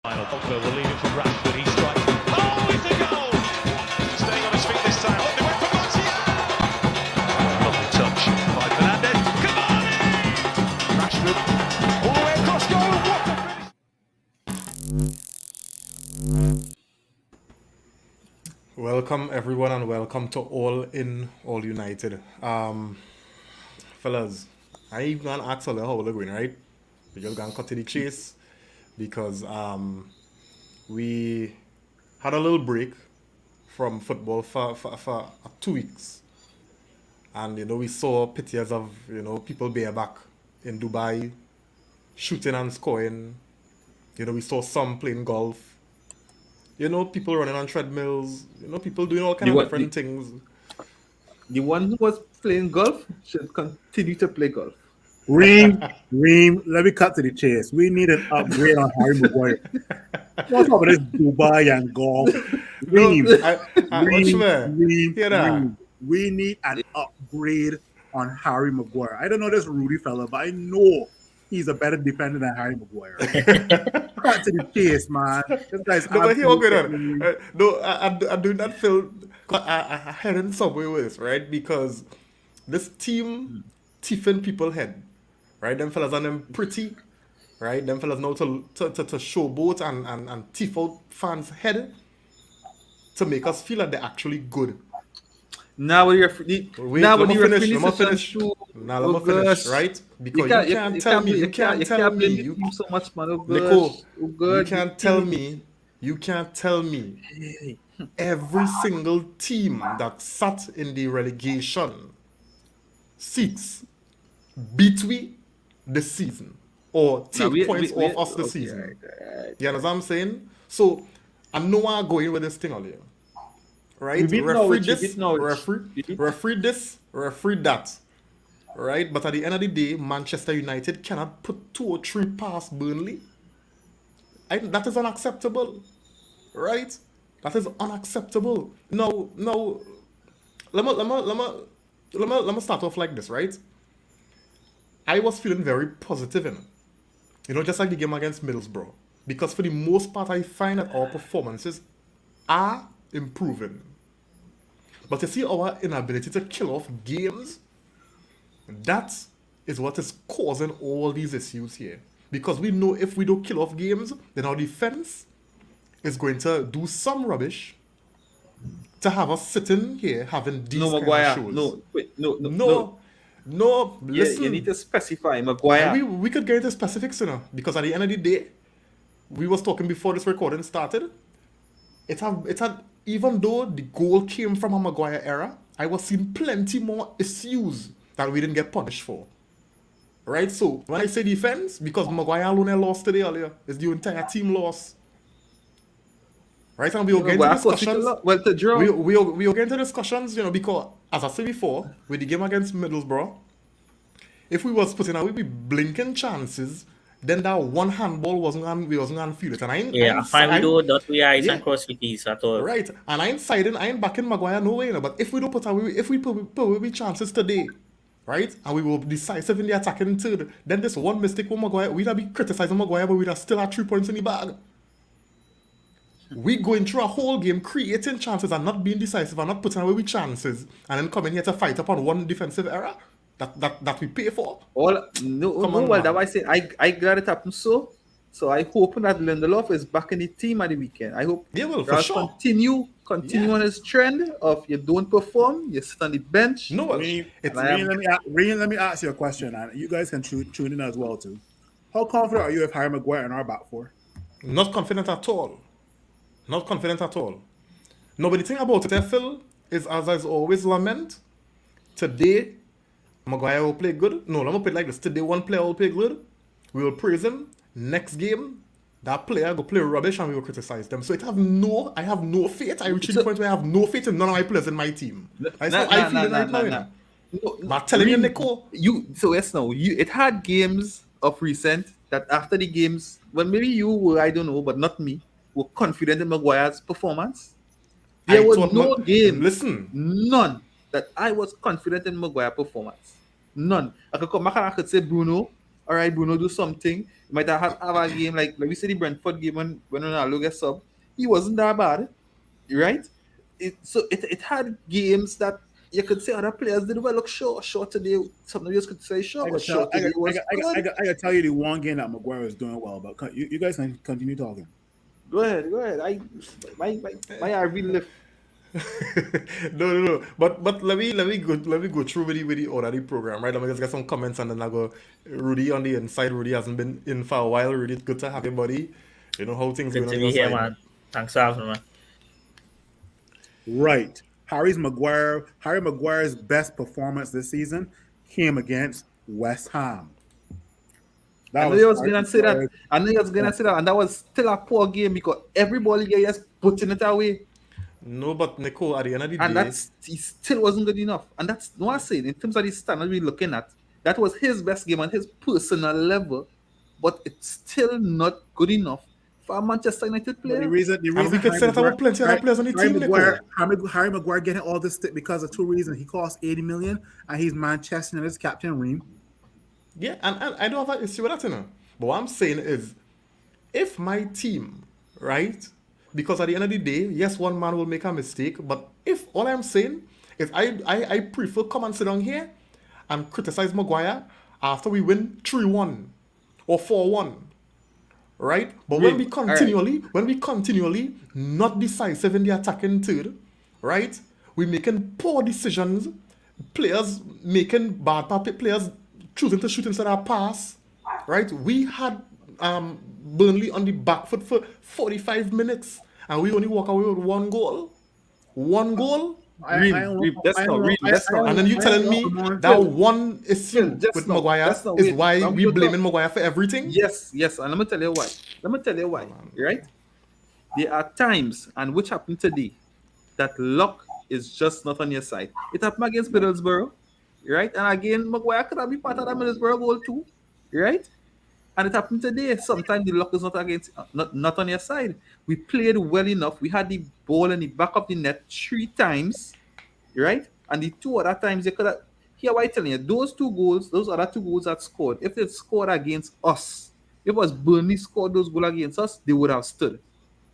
Pogba will leave it to Rashford. He strikes. Oh, it's a goal! Staying on his feet this time. Look, they went for Martial. Lovely touch by Fernandez. Cavani! Rashford all the way across goal. What a finish! Welcome everyone and welcome to All In, All United. Fellas, I even gonna ask all how we're going, right? We're just gonna cut to the chase because we had a little break from football for 2 weeks. And we saw pictures of people bareback in Dubai shooting and scoring. We saw some playing golf. People running on treadmills. People doing all kinds of different things. The one who was playing golf should continue to play golf. Reem, let me cut to the chase. We need an upgrade on Harry Maguire. What's up with this Dubai and golf? Reem, we need an upgrade on Harry Maguire. I don't know this Rudy fella, but I know he's a better defender than Harry Maguire. Cut to the chase, man. This guy's but here, what's going on? I do not feel I head in subway with this, right? Because this team tiffin people head, right? Them fellas and them pretty, right? Them fellas know to showboat and tiff out fans' head to make us feel like they're actually good. Now when you're finish, let me finish, right? Because you can't tell me, you can't tell me every single team that sat in the relegation seats beat we this season or take points off us this season. Right. You understand what I'm saying? So I know I'm going with this thing earlier. Right? Referee this, referee that. Right? But at the end of the day, Manchester United cannot put 2 or 3 past Burnley. That is unacceptable. Right? That is unacceptable. No. Let me start off like this, right? I was feeling very positive in it. Just like the game against Middlesbrough. Because for the most part, I find that our performances are improving. But you see our inability to kill off games, that is what is causing all these issues here. Because we know if we don't kill off games, then our defense is going to do some rubbish to have us sitting here having these kind of shows. No, listen. You need to specify Maguire. We could get into specifics sooner, because at the end of the day, we was talking before this recording started. It had even though the goal came from a Maguire era, I was seeing plenty more issues that we didn't get punished for. Right? So when I say defense, because Maguire alone lost today earlier, it's the entire team loss. Right? And we will get into discussions. We will get into discussions, because as I said before, with the game against Middlesbrough, if we was putting away blinking chances, then that one handball we wasn't gonna feel it. And I find we do that we eyes and cross with these at all. Right. And I ain't backing Maguire no way, but if we don't put away chances today, right, and we will be decisive in the attacking third, then this one mistake with Maguire, we'd be criticizing Maguire, but we'd still have 3 points in the bag. We going through a whole game creating chances and not being decisive and not putting away chances, and then coming here to fight upon one defensive error that we pay for. That's why I say I glad it happened so I hope that Lindelof is back in the team at the weekend. I hope for sure. continue on his trend of you don't perform, you sit on the bench. No, let me ask you a question, and you guys can tune in as well too. How confident are you with Harry Maguire in our back four? Not confident at all. No, but the thing about it, Phil, is as I always lament, today, Maguire will play good. No, let me put it like this. Today, one player will play good. We will praise him. Next game, that player will play rubbish and we will criticize them. So I have no faith. I reach the point where I have no faith in none of my players in my team. That's how I feel right now. I'm telling you, Nico. It had games of recent that after the games, well, maybe you were, I don't know, but not me, were confident in Maguire's performance. There was no game. Listen. None that I was confident in Maguire's performance. None. I could come back and I could say Bruno, all right, Bruno, do something. You might have a game like we say the Brentford game when Ronaldo gets sub. He wasn't that bad, right? It had games that you could say other players did well. Look, sure today. Some of you could say sure, but sure today was good. I gotta tell you the one game that Maguire is doing well, but you guys can continue talking. Go ahead. My RV lift. No. But let me go through with the order of the program, right? Let me just get some comments and then I go. Rudy on the inside. Rudy hasn't been in for a while. Rudy, it's good to have you, buddy. You know how things Good going to on be your here, side. man. Thanks for having me, man. Right. Harry Maguire's best performance this season came against West Ham. I knew he was going to say that. And that was still a poor game because every ball he gets putting it away. No, but Nico, at the end of the day, And he still wasn't good enough. And that's what I'm saying. In terms of the standard we're looking at, that was his best game on his personal level, but it's still not good enough for a Manchester United player. The reason and we could set up plenty of other players on the team, Nico. Harry Maguire getting all this stick because of two reasons. He cost 80 million and he's Manchester United's captain, Ream. Yeah, and I don't have an issue with that, you know. But what I'm saying is, if my team, right, because at the end of the day, yes, one man will make a mistake, but if all I'm saying is I prefer come and sit down here and criticize Maguire after we win 3-1 or 4-1, right? But when we continually not decisive in the attacking third, right, we're making poor decisions, players making bad players choosing to shoot instead of pass, right? We had Burnley on the back foot for 45 minutes and we only walk away with one goal. And then you telling me that one issue with Maguire is why we blaming Maguire for everything? Yes, and let me tell you why. Right? There are times, and which happened today, that luck is just not on your side. It happened against Middlesbrough, right? And again, Maguire could have been part of that Middlesbrough goal too, right? And it happened today. Sometimes the luck is not on your side. We played well enough. We had the ball in the back of the net 3 times, right? And the 2 other times they could have. Here, what I'm telling you, those other 2 goals that scored, if they scored against us, if it was Burnley scored those goals against us, they would have stood,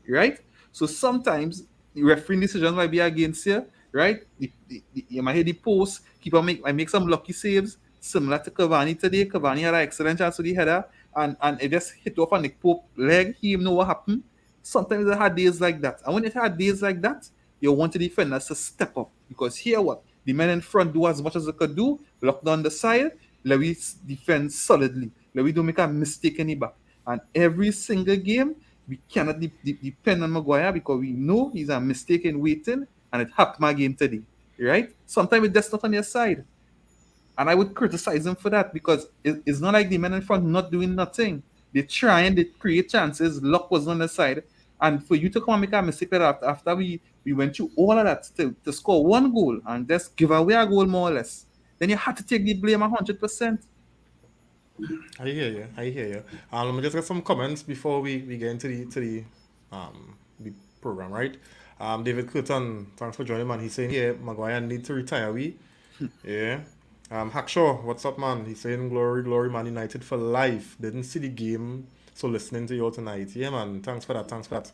right? So sometimes the refereeing decisions might be against you, right? You might hit the post, keeper make some lucky saves, similar to Cavani today. Cavani had an excellent chance with the header, and it just hit off on Nick Pope's leg. He didn't know what happened. Sometimes they had days like that. And when it had days like that, you want the defenders to step up. Because here what? The men in front do as much as they could do, lock down the side, let we defend solidly. Let we don't make a mistake in the back. And every single game, we cannot depend on Maguire because we know he's a mistake in waiting, and it happened my game today. Right? Sometimes it's just not on your side. And I would criticize him for that because it's not like the men in front not doing nothing. They create chances, luck was on the side. And for you to come and make a mistake after we went through all of that to score 1 goal and just give away a goal more or less, then you had to take the blame 100%. I hear you. Let me just get some comments before we get into the program, right? David Curtin, thanks for joining, man. He's saying here, Maguire need to retire, yeah. Hackshaw, what's up, man? He's saying glory, Man United for life. Didn't see the game, so listening to you tonight. Yeah, man. Thanks for that.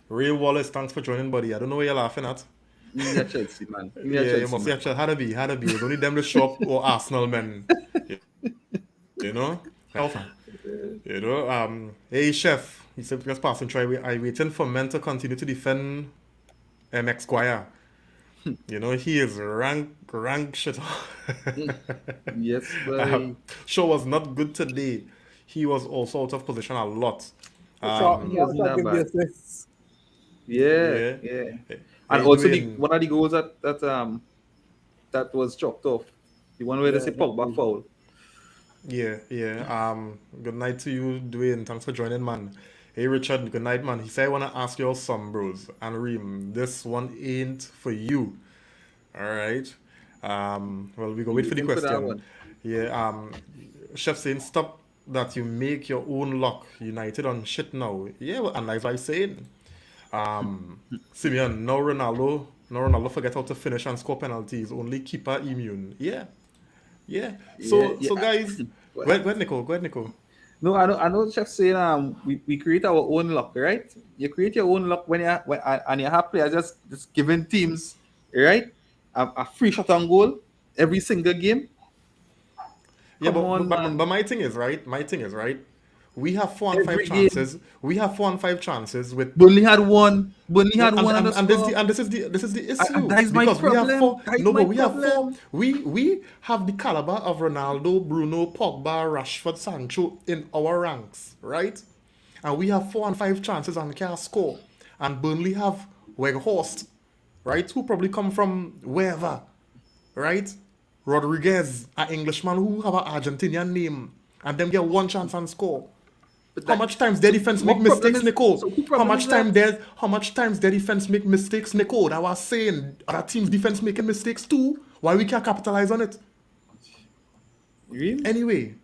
Ray Wallace, thanks for joining, buddy. I don't know what you're laughing at. Yeah, Chelsea, man. You must be Chelsea. Had to be. It was only them the shop or Arsenal men. You know? You know? Hey, chef. He said, just passing try. I waiting for men to continue to defend MX Squire. You know, he is rank shit. Yes, but Shaw was not good today. He was also out of position a lot. Yeah. And also one of the goals that was chalked off. The one where they say Pogba foul. Yeah. Good night to you, Dwayne. Thanks for joining, man. Hey, Richard, good night, man. He said, I want to ask you some, bros. And Reem, this one ain't for you. All right. Well, we go wait for the question. Yeah. Chef saying, stop that you make your own luck. United on shit now. Yeah, well, and like I saying, Simeon, no Ronaldo forget how to finish and score penalties. Only keeper immune. Yeah. Yeah. So Yeah. guys, Well, go ahead, Nico. Go ahead, Nico. no, I know Chef saying we create our own luck, right? You create your own luck and you have players just giving teams, right? A free shot on goal every single game. Yeah, Come on, but man. my thing is right. My thing is right. We have 4 and 5 Every game. chances. We have 4 and 5 chances with Burnley had one. Burnley had and, one on the score. this is the And issue that is my because we have problem. four. That is No, but my we have four. problem. We have the caliber of Ronaldo, Bruno, Pogba, Rashford, Sancho in our ranks, right? And we have 4 and 5 chances and can't score. And Burnley have Weghorst, right? Who probably come from wherever, right? Rodriguez, an Englishman who have an Argentinian name, and them get one chance and score. But How that- much times their defense make what problem mistakes, is- Nico? so who problem is that? How much times their defense make mistakes, Nico? That was saying other teams' defense making mistakes too. Why we can't capitalize on it? Really? Anyway,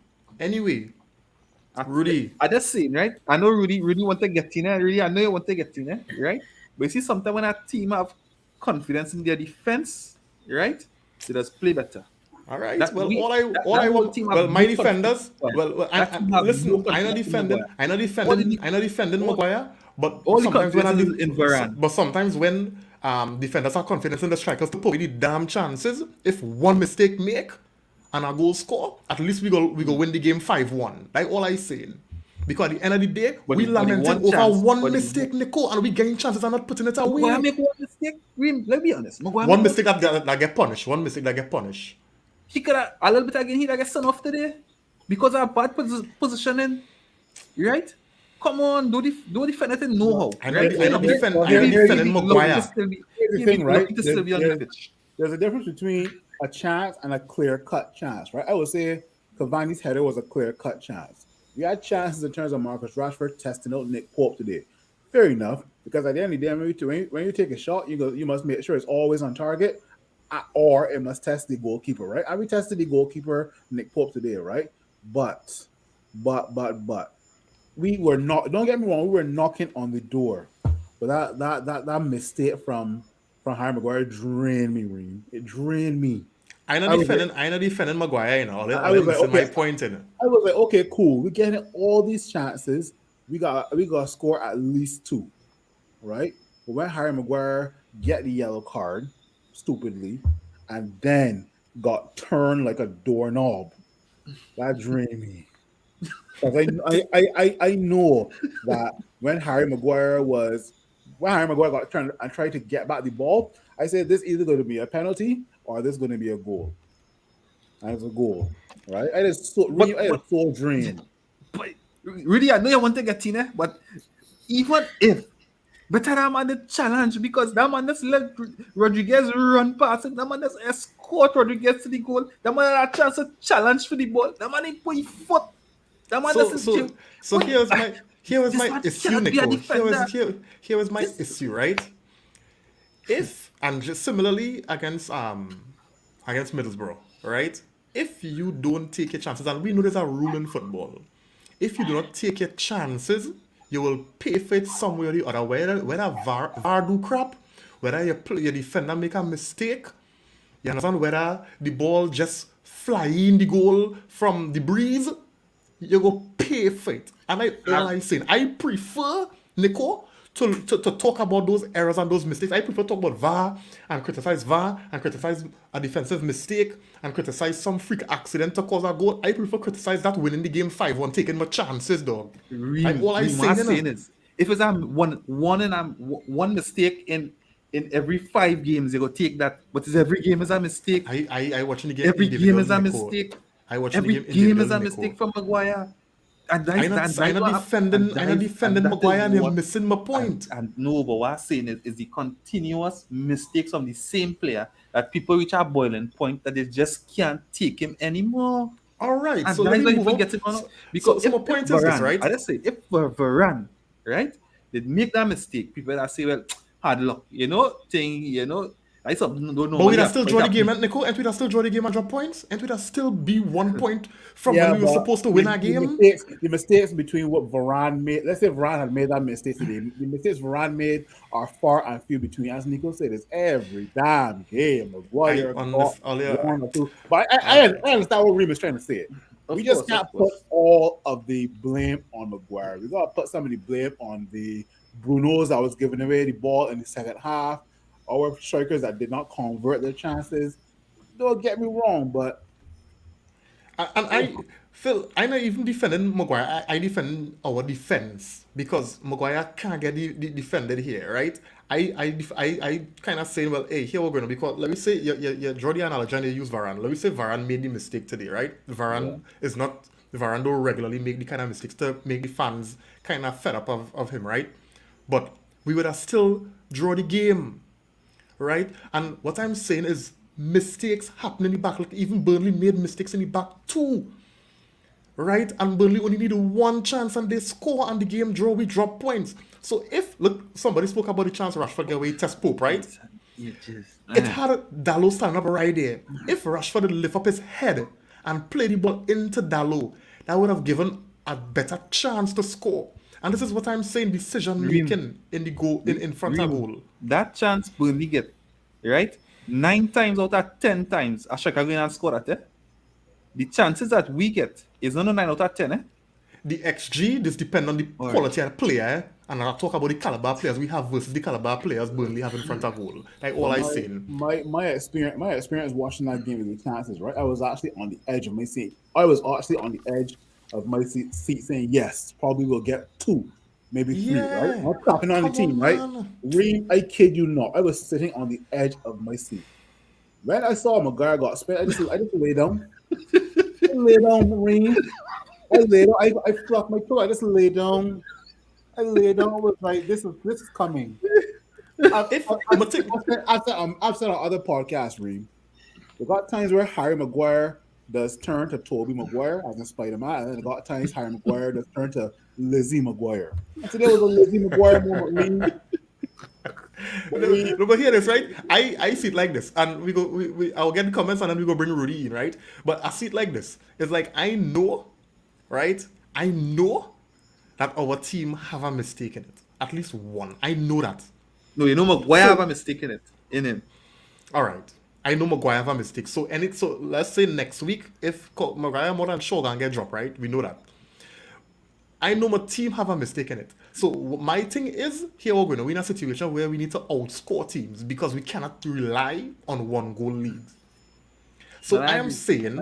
Rudy. I just saying, right? I know Rudy want to get in there. Rudy, I know you want to get in there, right? But you see, sometimes when a team have confidence in their defense, right? They just play better. All right. That Well, we- all I that- all that I whole want. team have Well, my no defenders. confidence. Well, That team have listen. no I know confidence in defending. Maguire. I know All defending. the- I know defending all- Maguire. But all the sometimes when confidence is in Varane. but sometimes when defenders are confident in the strikers to put away the damn chances, if one mistake make and a goal score, at least we go win the game 5-1. Like all I saying. Because at the end of the day, But we the- but the lamenting one over chance- one but the- mistake, Nico, and we gain chances and not putting it away. Maguire make one mistake. Let's be honest. Maguire One make mistake that get punished. One mistake that get punished. He could have a little bit again. He get sent off today because of bad positioning. Right? Come on, do defend it in know how. I know right? defending Maguire. Here's the thing, right? To still be on the pitch. There's a difference between a chance and a clear-cut chance, right? I would say Cavani's header was a clear-cut chance. We had chances in terms of Marcus Rashford testing out Nick Pope today. Fair enough, because at the end of the day, when you take a shot, you must make sure it's always on target, or it must test the goalkeeper, right? And we tested the goalkeeper, Nick Pope, today, right? But we were not. Don't get me wrong, we were knocking on the door, but that mistake from Harry Maguire drained me, Reem. It drained me. I know defending Maguire, you know. I was like, My okay. point in it. I was like, okay, cool. We're getting all these chances. We got to score at least 2, right? But when Harry Maguire get the yellow card, stupidly, and then got turned like a doorknob, that drained me. Because I know that when Harry Maguire got turned and tried to get back the ball, I said this is either going to be a penalty or this is going to be a goal. And it's a goal, right? I just so drained. But really, I know you want to get in there, but even if better that man the challenge because that man just let Rodriguez run past it, that man just escort Rodriguez to the goal. That man had a chance to challenge for the ball. That man didn't put his foot. That man So here was my issue, Nico. Here was my issue, right? If and just similarly against Middlesbrough, right? If you don't take your chances, and we know there's a rule in football, if you do not take your chances, you will pay for it somewhere or the other. Whether VAR do crap, whether your defender make a mistake, you understand? Whether the ball just fly in the goal from the breeze, you go pay for it. And I'm saying, I prefer, Nico, to talk about those errors and those mistakes. I prefer to talk about VAR and criticize a defensive mistake and criticize some freak accident to cause a goal. I prefer criticize that winning the game 5-1, taking my chances, dog. All I'm saying is, if it's one mistake in every 5 games, you go take that. But every game is a mistake. I watching the game. Every game is a mistake. Every game is a mistake from Maguire. And I'm not defending Maguire and you're missing my point. And no, but what I'm saying is the continuous mistakes from the same player that people reach a boiling point that they just can't take him anymore. All right, and so let me move on. Because so my point is this, right? I just say, if Varane, right, they make that mistake, people that say, well, hard luck, That's something don't know. But we'd have still draw the game, and Nico, and we'd have still draw the game and drop points, and we'd have still be 1 point from when we were but supposed to win our game. The mistakes between what Varane made, let's say Varane had made that mistake today. The mistakes Varane made are far and few between. As Nico said, it's every damn game. Maguire got one or two. But I understand what Reem is trying to say. We just can't put all of the blame on Maguire. We gotta put some of the blame on the Brunos that was giving away the ball in the second half. Our strikers that did not convert their chances. Don't get me wrong, but Phil, I'm not even defending Maguire. I defend our defense because Maguire can't get the defended here, right? I kind of saying, well, hey, here we're going to, because let me say you draw the analogy and you use Varane. Let me say Varane made the mistake today, right? Varane don't regularly make the kind of mistakes to make the fans kind of fed up of him, right? But we would have still draw the game, right? And what I'm saying is mistakes happen in the back. Like even Burnley made mistakes in the back too, right? And Burnley only needed one chance and they score and the game draw, we drop points. So look, somebody spoke about the chance Rashford get away test Pope, right? It had Dalot standing up right there. If Rashford had lift up his head and play the ball into Dalot, that would have given a better chance to score. And this is what I'm saying, decision making in the goal in front of goal. That chance Burnley get, right? 9 times out of 10 times, Ashaka going and score at it. The chances that we get is not 9 out of 10. Eh? The XG, this depends on the quality of the player. And I'll talk about the caliber players we have versus the caliber players Burnley have in front of goal. Like all I'm saying. My experience watching that game with the chances, right? I was actually on the edge of my seat. I was actually on the edge of my seat saying, yes, probably we'll get 2, maybe 3, right? I'm clapping on the team, right? Reem, I kid you not. I was sitting on the edge of my seat. When I saw Maguire got spent, I just lay down. I lay down, Reem. I lay down. I fluffed my pillow. I just lay down. I was like, this is coming. I've said on other podcasts, Reem. We got times where Harry Maguire does turn to Toby Maguire as in Spider-Man, and then got times Harry Maguire does turn to Lizzie Maguire. And today was a Lizzie Maguire moment. But hear this, right? I see it like this, and I'll get the comments and then we go bring Rudy in, right? But I see it like this. It's like I know, right? I know that our team have a mistake in it. At least one. I know that. No, you know Maguire have a mistake in him. All right. I know Maguire have a mistake. So let's say next week, if Maguire more than sure gonna get dropped, right? We know that. I know my team have a mistake in it. So my thing is, here we're going to win a situation where we need to outscore teams because we cannot rely on 1 goal leads. So I am saying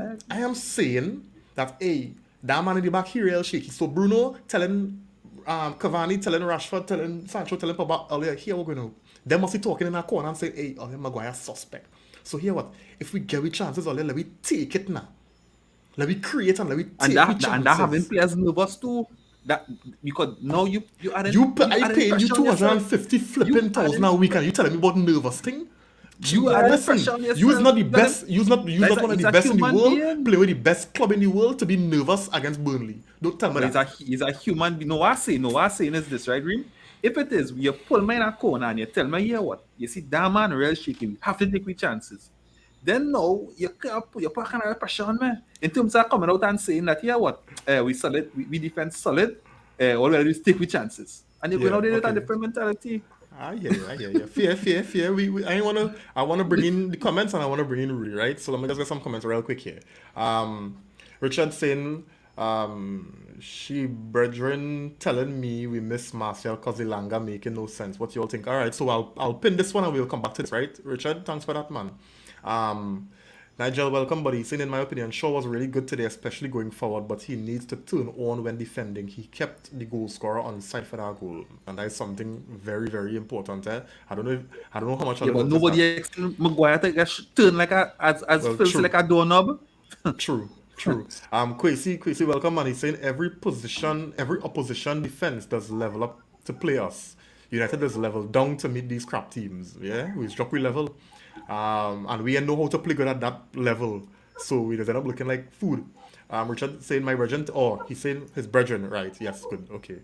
that that man in the back here real shaky. So Bruno telling Cavani, telling Rashford, telling Sancho, telling Pogba earlier, here we're going to. They must be talking in a corner and say, hey, Maguire suspect. So here what? If we get with chances earlier, let me take it now. Let me create and let me take chances. And that having players nervous too. That because now you paying you 250 flipping thousand a week and you telling me about nervous thing? You are not the best. You're not one of the best in the world. Play with the best club in the world to be nervous against Burnley. Don't tell me that. He's a human being. No, what I'm saying is this, right, Reem? If it is, you pull me in a corner and you tell me, here what? You see that man real shaky. We have to take with chances. Then now you put kind of pressure on me in terms of coming out and saying that, here what? We solid, we defend solid. All we gotta do is take with chances. And you're going out there with a different mentality. I hear you. Fear. I wanna bring in the comments and I wanna bring in Rudy, right? So let me just get some comments real quick here. Richard saying, she brethren telling me we miss Martial because the Langa making no sense. What you all think? All right, so I'll pin this one and we'll come back to this, right? Richard, thanks for that, man. Nigel, welcome, buddy. Saying, in my opinion, Shaw was really good today, especially going forward, but he needs to turn on when defending. He kept the goal scorer on side for that goal, and that is something very, very important. I don't know how much. Yeah, but nobody expects Maguire to turn like Phil like a doorknob. True. Kwesi, welcome, man. He's saying every opposition defense does level up to play us. United does level down to meet these crap teams. Yeah, we struck we level. And we know how to play good at that level, so we just end up looking like food. Richard saying my brethren, he's saying his brethren, right? Yes, good, okay.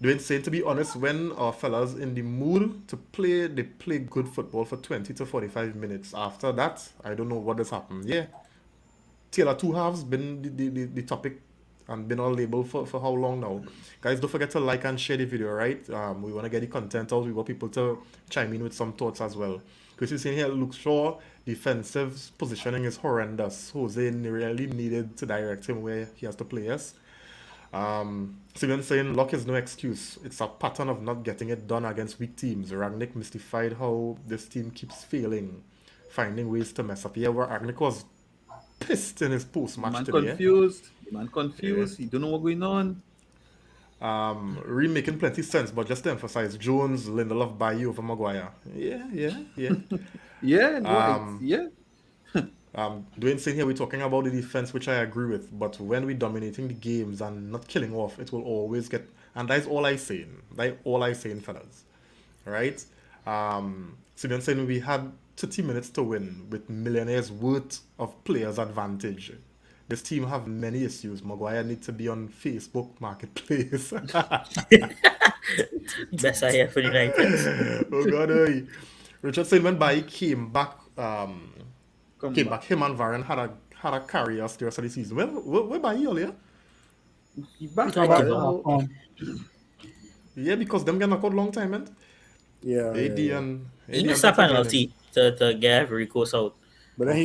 Doing saying, to be honest, when our fellas in the mood to play, they play good football for 20 to 45 minutes. After that, I don't know what has happened. Yeah, Taylor two halves been the topic and been on label for how long now. Guys, don't forget to like and share the video, right? We want to get the content out. We want people to chime in with some thoughts as well. Because you're saying here, Luke Shaw, defensive positioning is horrendous. Jose really needed to direct him where he has to play us. Steven saying luck is no excuse. It's a pattern of not getting it done against weak teams. Ragnick mystified how this team keeps failing, finding ways to mess up. Yeah, where Ragnick was pissed in his post match Man today. confused. Man confused. He don't know what's going on. Really making plenty sense, but just to emphasize, Jones, Lindelof, Bailly over Maguire. Yeah. Yeah, no, yeah. Dwayne saying here we're talking about the defense, which I agree with, but when we're dominating the games and not killing off, it will always get, and that's all I saying. That's all I saying, fellas. Right? Simeon saying we had 30 minutes to win with millionaires worth of players advantage. This team have many issues. Maguire needs to be on Facebook Marketplace. Best I hear for United. Oh God, hey. Richard saying when Bailly came back, Come him back. and Varane had a carry us the rest of the season. Where Bailly earlier? He back. Come I back, don't know. Yeah, because them get knocked out long time, man. Yeah, AD yeah. and He AD missed and a Beto penalty to get every course out. But then Okay.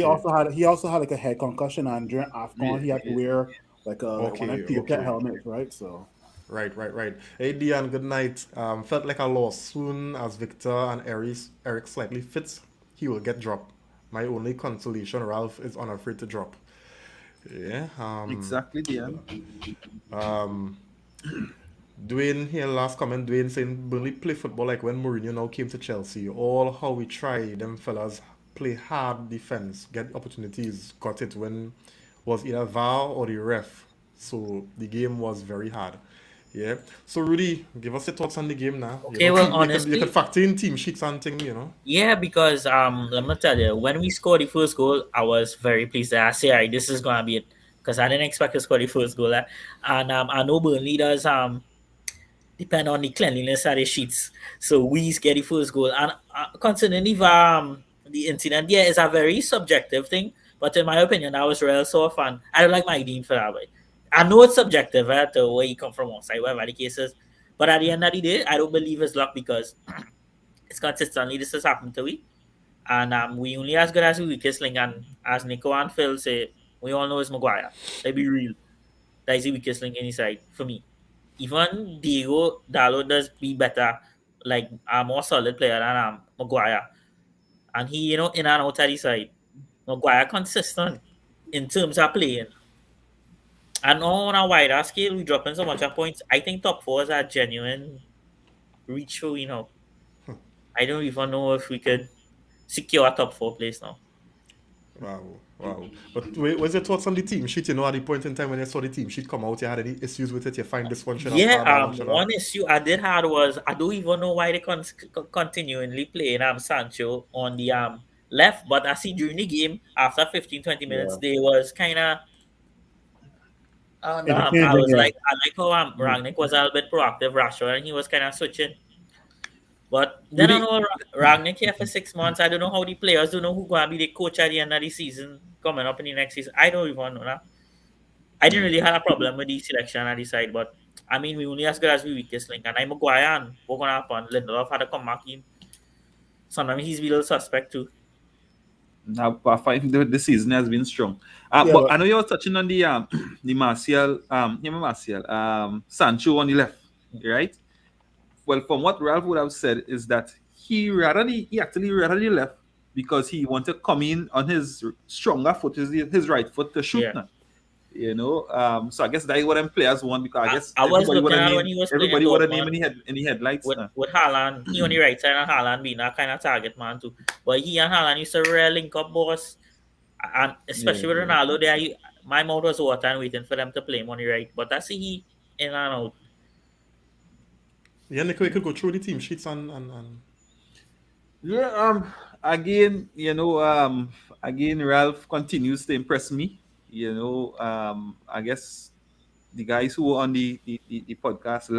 he also had like a head concussion, and during AFCON he had to wear like one of the Okay. helmets, right? So Right. AD and good night. Felt like a loss. Soon as Victor and Eric slightly fit, he will get dropped. My only consolation, Ralph is unafraid to drop. Yeah. Exactly, Dian. Dwayne here, last comment. Dwayne saying Burnley play football like when Mourinho now came to Chelsea. All how we try, them fellas play hard defense, get opportunities, got it when was either VAR or the ref. So the game was very hard. Yeah. So Rudy, give us your thoughts on the game now. Okay, well, You could honestly, factor in team sheets and thing, yeah, because let me tell you, when we scored the first goal, I was very pleased. I say, all right, this is gonna be it, because I didn't expect to score the first goal. And I know Burnley does depend on the cleanliness of the sheets. So we get the first goal. And considering the incident, yeah, it's a very subjective thing. But in my opinion, that was real soft. And I don't like my Dean for that way. I know it's subjective, to where you come from one side, whatever the case is. But at the end of the day, I don't believe it's luck, because it's consistently this has happened to we. And we only as good as we weakest link. And as Nico and Phil say, we all know it's Maguire. Let's be real. That is the weakest link inside for me. Even Diego Dallo does be better, like a more solid player than Maguire. And he, in and out of the side. Maguire consistent in terms of playing. And on a wider scale, we dropping so much of points. I think top four is a genuine reach for, I don't even know if we could secure a top four place now. Wow. But what's your thoughts on the team sheet? At the point in time when you saw the team sheet come out, you had any issues with it? You find this one should have Yeah, started, that one should have. one issue I did had was I don't even know why they continually playing Sancho on the left, but I see during the game after 15-20 minutes yeah, they was kind of and I interchanging. was Yeah, like I like how Rangnick was a little bit proactive, Rashford, and he was kind of switching. But then I Rudy, know Rangnick here for 6 months. I don't know how the players don't know who gonna be the coach at the end of the season coming up in the next season. I don't even know that. I didn't really have a problem with the selection at the side, but I mean, we only as good as we weakest link. And I'm Maguire, and what's going to happen? Lindelof had to come back in. Sometimes he's a little suspect too. Now, I find the season has been strong. yeah, But but I know you were touching on the Sancho on the left, right? Well, from what Ralph would have said is that he actually rather the left because he wanted to come in on his stronger foot, his right foot to shoot Yeah. now. So I guess that is what them players want because I guess I was everybody would looking have at when named he was playing everybody would have Dortmund named any headlights. with Haaland. He on the right side and Haaland being that kind of target man too. But he and Haaland used to really link up, boss. And especially with Ronaldo, my mouth was watering waiting for them to play him on the right. But I see he in and out. yeah, Nico, you could go through the team sheets and Yeah, again, again, Ralph continues to impress me. I guess the guys who were on the podcast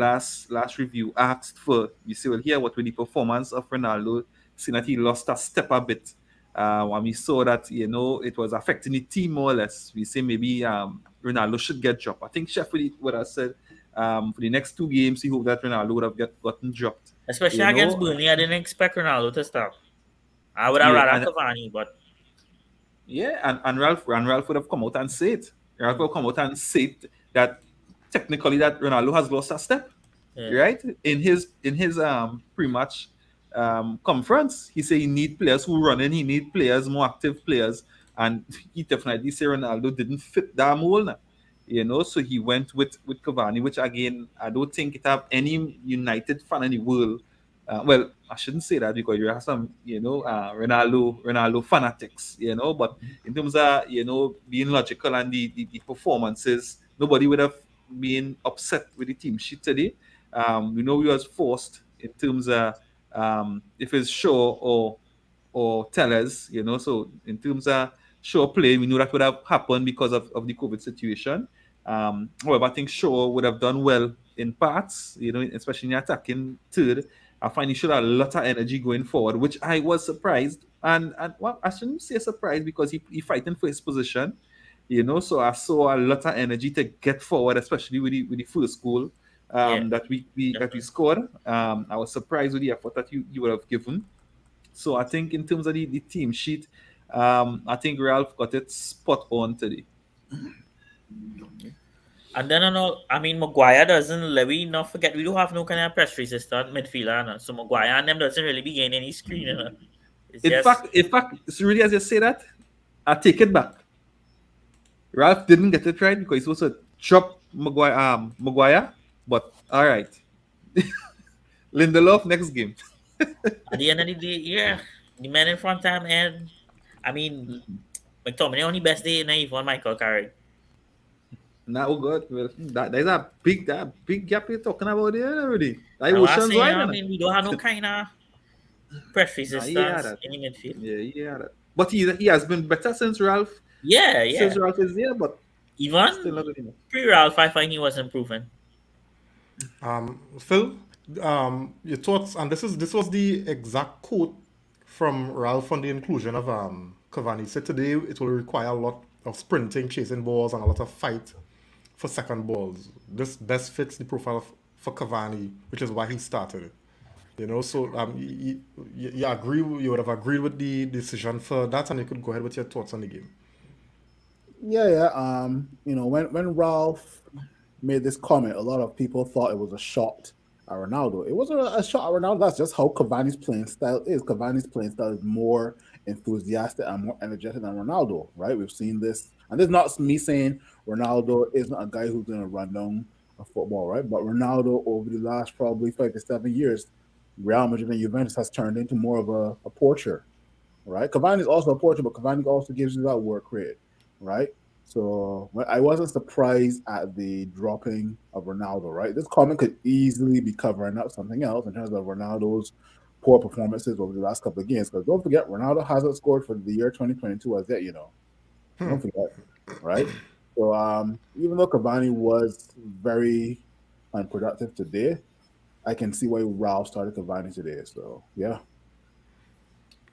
last review asked for, you see, well, here what with the performance of Ronaldo, seeing that he lost a step a bit. When we saw that, it was affecting the team more or less, we say maybe Ronaldo should get dropped. I think Sheffield would have said for the next 2 games, he hoped that Ronaldo would have gotten dropped. Especially You against know, Burnley, I didn't expect Ronaldo to start. I would have yeah, rather and Cavani, but and Ralph would have come out and say it. Ralph will come out and say it, that technically that Ronaldo has lost a step, yeah, right? In his pre-match conference, he said he need players who run in, he need players, more active players, and he definitely say Ronaldo didn't fit that mold. So he went with Cavani, which again I don't think it have any United fan in the world. Well, I shouldn't say that because you have some, Ronaldo fanatics, but in terms of, being logical and the performances, nobody would have been upset with the team sheet today. We was forced in terms of if it's Shaw or Tellers, so in terms of Shaw play, we knew that would have happened because of the COVID situation. However, I think Shaw would have done well in parts, especially in the attacking third. I find he should have a lot of energy going forward, which I was surprised. And well, I shouldn't say surprised because he fighting for his position, so I saw a lot of energy to get forward, especially with the first goal yeah, that we definitely. scored. I was surprised with the effort that you would have given. So I think in terms of the team sheet, I think Ralph got it spot on today. And then I mean, Maguire doesn't. Let we not forget we do have no kind of press resistant midfielder, so Maguire and them doesn't really be getting any screen. It's In just fact, so really as you say that, I take it back. Ralph didn't get it right because he supposed to drop Maguire, but all right. Lindelof next game. at the end of the day, yeah, the man in front time, and I mean, McTominay only best day in even Michael Carrick. Now good. Well, there's a big gap you're talking about there already. Like I was oceans saying, wide, I man. mean, we don't have no kind of press Nah, yeah, resistance that. in the midfield. Yeah, that. But he has been better since Ralph Yeah, since yeah. Ralph is there, but still Even not good enough. pre-Ralph, I find he was improving. Phil, your thoughts, and this was the exact quote from Ralph on the inclusion of Cavani. He said today it will require a lot of sprinting, chasing balls, and a lot of fight for second balls. This best fits the profile for Cavani, which is why he started. So you agree, you would have agreed with the decision for that, and you could go ahead with your thoughts on the game. Yeah. When Ralph made this comment, a lot of people thought it was a shot at Ronaldo. It wasn't a shot at Ronaldo. That's just how Cavani's playing style is. Cavani's playing style is more enthusiastic and more energetic than Ronaldo, right? We've seen this, and this is not me saying Ronaldo isn't a guy who's going to run down a football, right? But Ronaldo, over the last probably 5 to 7 years, Real Madrid and Juventus has turned into more of a poacher, right? Cavani is also a poacher, but Cavani also gives you that work rate, right? So I wasn't surprised at the dropping of Ronaldo, right? This comment could easily be covering up something else in terms of Ronaldo's poor performances over the last couple of games. Because don't forget, Ronaldo hasn't scored for the year 2022 as yet. Don't forget, right? So even though Cavani was very unproductive today, I can see why Ralph started Cavani today. So yeah.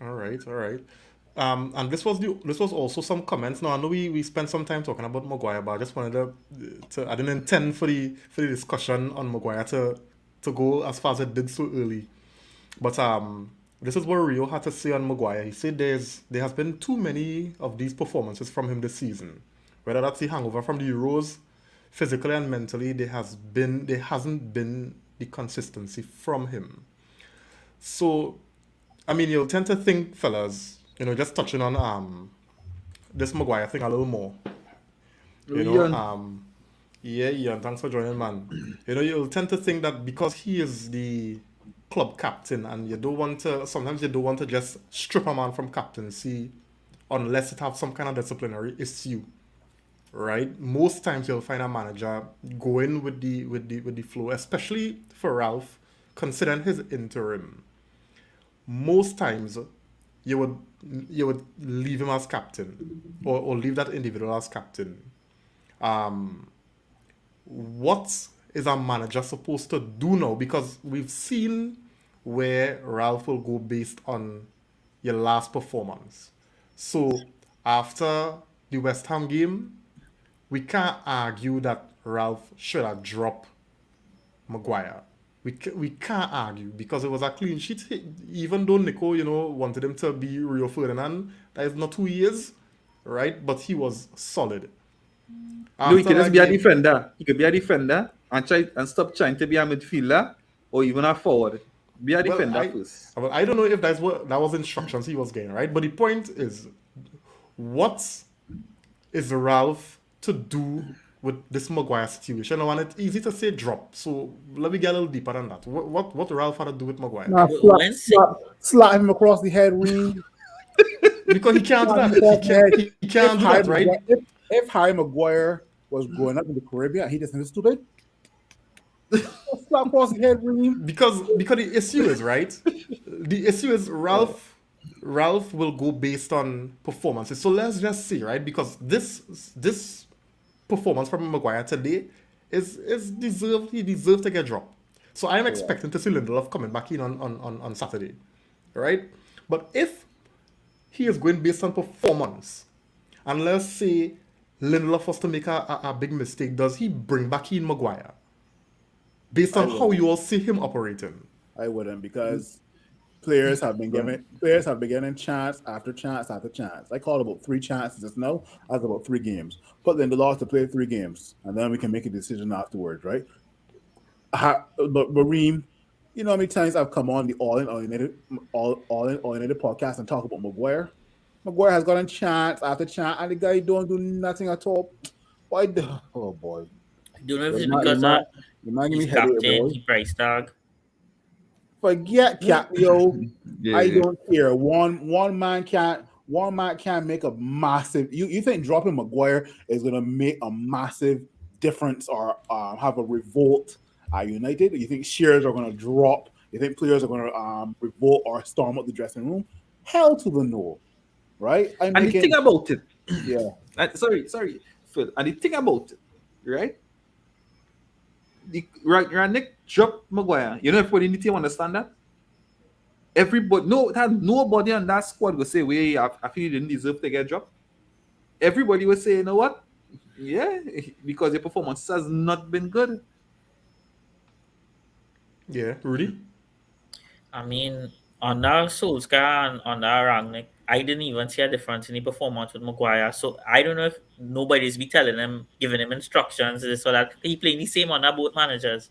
All right, all right. And this was also some comments. Now I know we spent some time talking about Maguire, but I just wanted to I didn't intend for the discussion on Maguire to go as far as it did so early. But this is what Rio had to say on Maguire. He said there has been too many of these performances from him this season. Whether that's the hangover from the Euros, physically and mentally, there hasn't been the consistency from him. So I mean, you'll tend to think, fellas, just touching on this Maguire thing a little more. You know, Ian, yeah, Ian, thanks for joining, man. You'll tend to think that because he is the club captain, and sometimes you don't want to just strip a man from captaincy unless it have some kind of disciplinary issue, right? Most times you'll find a manager going with the flow, especially for Ralph, considering his interim. Most times you would you would leave him as captain or leave that individual as captain. Um, what is a manager supposed to do now? Because we've seen where Ralph will go based on your last performance. So after the West Ham game, we can't argue that Ralph should have dropped Maguire. We can't argue because it was a clean sheet. Even though Nico, wanted him to be Rio Ferdinand, that is not who he is, right? But he was solid. No, he After can just that be a game, defender. He could be a defender and try and stop trying to be a midfielder or even a forward. Be a well, defender I, first. well, I don't know if that was instructions he was getting, right? But the point is, what is Ralph to do with this Maguire situation? And it's easy to say drop. So let me get a little deeper than that. What Ralph had to do with Maguire? Nah, When slap him across the head, Reem. Because he can't do Slap him that. across the head. He can't do that, right? If Harry Maguire was growing up in the Caribbean, he just stupid. Slap across the head, Reem. Because the issue is, right. The issue is Ralph will go based on performances. So let's just see, right? Because this performance from Maguire today is deserved. He deserved to get dropped. So I'm expecting to see Lindelof coming back in on Saturday, right? But if he is going based on performance, and let's say Lindelof was to make a big mistake, does he bring back in Maguire based on how you all see him operating? I wouldn't, because players have been getting chance after chance after chance. I called about 3 chances just now. That's about 3 games. Put Lindelof to play 3 games, and then we can make a decision afterwards, right? But Reem, you know how many times I've come on the All In Oriented podcast and talk about Maguire? Maguire has gotten chance after chance, and the guy don't do nothing at all. Why the? Oh boy! I don't know if it's You might- because you might give he's me headache, captain, boy. he price tag. Forget Cap, yo. Yeah, I don't care. One man can't make a massive. You think dropping Maguire is gonna make a massive difference or have a revolt at United? You think shares are gonna drop? You think players are gonna revolt or storm up the dressing room? Hell to the no, right? And the thing about it, yeah. sorry, Phil. And the thing about it, right? Rannick dropped Maguire. You know, everybody need to understand that. Everybody, nobody on that squad will say, "Wait, I feel you didn't deserve to get dropped." Everybody will say, "You know what? Yeah, because your performance has not been good." Yeah, Rudy. I mean, under Solskjaer and under Rangnick, I didn't even see a difference in the performance with Maguire. So I don't know if nobody's be telling him, giving him instructions, so that he playing the same under both managers.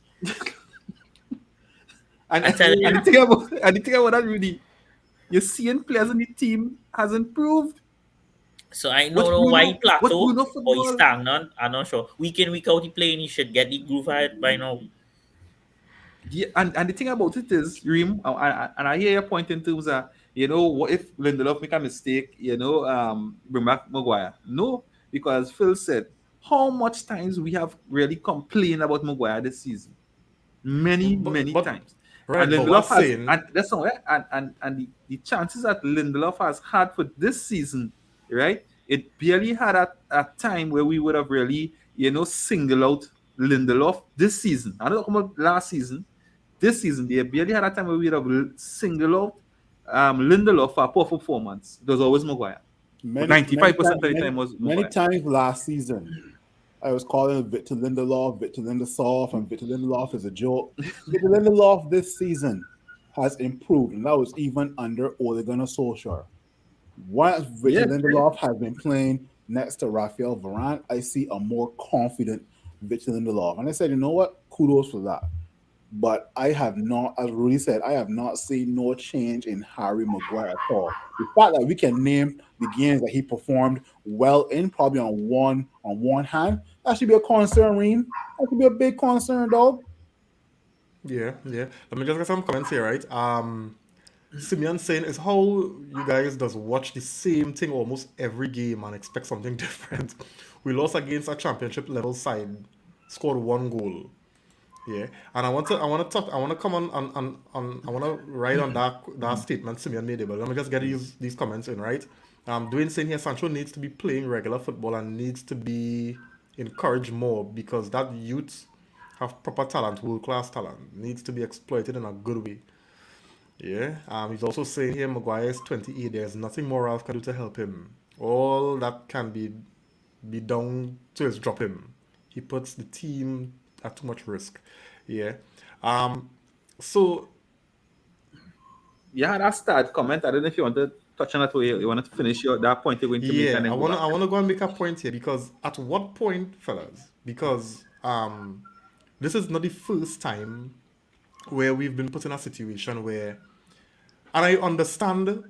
And I tell you, the thing about that, Rudy, you're seeing players in the team has improved. so I What don't know why he Bruno plateau or he football? stagnant. I'm not sure. Week in, week out, he playing. He should get the groove ahead by now. Yeah, and the thing about it is, Reem, and I hear your point in terms of, what if Lindelof make a mistake, bring back Maguire? No, because Phil said, how much times we have really complained about Maguire this season? Many But- times. Right, And but Lindelof what's has, saying? and that's not and the chances that Lindelof has had for this season, right? It barely had a time where we would have really, singled out Lindelof this season. I don't know about last season. This season, they barely had a time where we would have singled out Lindelof for a poor performance. It was always Maguire. 95% of the time was many Maguire. times last season. I was calling Victor Lindelof, and Victor Lindelof is a joke. Victor Lindelof this season has improved, and that was even under Ole Gunnar Solskjaer. Once Victor Lindelof has been playing next to Rafael Varane, I see a more confident Victor Lindelof. And I said, you know what? Kudos for that. But I have not, as Rudy said, I have not seen no change in Harry Maguire at all. The fact that we can name the games that he performed well in, probably on one hand, that should be a concern, Reem. That should be a big concern, dog. Yeah. Let me just get some comments here, right? Simeon saying is how you guys just watch the same thing almost every game and expect something different. We lost against a championship level side, scored 1 goal. Yeah, and I want to come on I want to write on that statement Simeon made. But let me just get these comments in, right. Dwayne saying here Sancho needs to be playing regular football and needs to be encourage more because that youth have proper talent, world-class talent, needs to be exploited in a good way. Yeah. He's also saying here Maguire is 28. There's nothing more Ralph can do to help him. All that can be down to is drop him. He puts the team at too much risk. Yeah. So Yeah, that's that comment. I don't know if you want to touch on that way. You wanted to finish that point you're going to make yeah, and I then go wanna back. I wanna go and make a point here because at what point, fellas? Because this is not the first time where we've been put in a situation where, and I understand,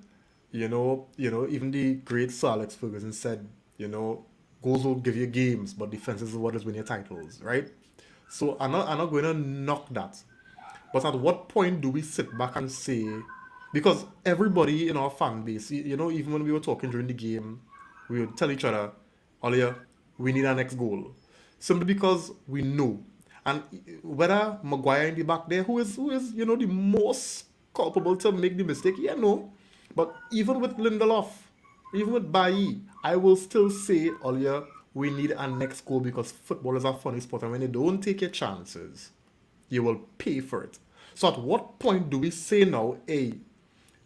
even the great Sir Alex Ferguson said, goals will give you games, but defense is what is win your titles, right? So I'm not going to knock that. But at what point do we sit back and say, because everybody in our fan base, even when we were talking during the game, we would tell each other, Olia, we need our next goal. Simply because we know. And whether Maguire in the back there, who is the most culpable to make the mistake, yeah, no. But even with Lindelof, even with Bailly, I will still say, Olia, we need our next goal because football is a funny sport. And when you don't take your chances, you will pay for it. So at what point do we say now, hey,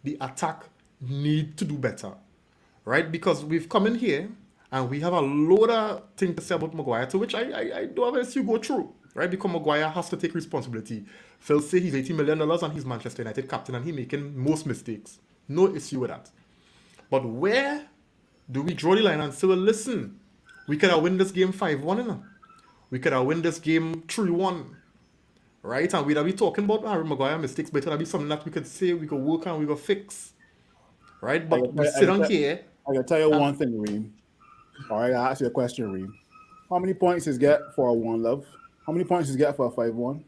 the attack need to do better, right? Because we've come in here and we have a load of things to say about Maguire, to which I do have an issue go through, right? Because Maguire has to take responsibility. Phil say he's $80 million and he's Manchester United captain and he's making most mistakes. No issue with that. But where do we draw the line and say, well, listen, we could have win this game 5-1, you know? We could have win this game 3-1. Right? And we'd be talking about Harry Maguire mistakes, but it'll be something that we could say, we could work on, we could fix. Right? I But can, we I, sit can, on here. I can tell you one thing, Reem. All right, I'll ask you a question, Reem. How many points is get for a 1 love? How many points is get for a 5-1?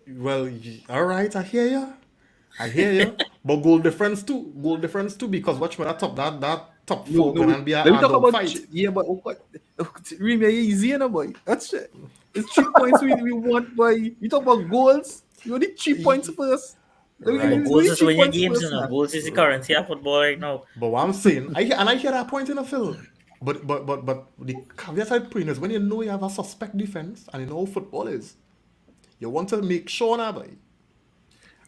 Well, all right, I hear you. I hear you. But goal difference too. Goal difference too, because watch me that top No, four no, gonna be a let me talk dog about fight. yeah, but what? Really easy, you know, boy. That's it. It's 3 points we want, boy. You talk about goals. You need 3 points first. Let me Yeah, give but Right. you goals we need is three win your points games, first, man. Goals is the currency of football right now. But what I'm saying, I hear that point in the film. But the caveat I put in is when you know you have a suspect defense and you know how football is, you want to make sure now, boy.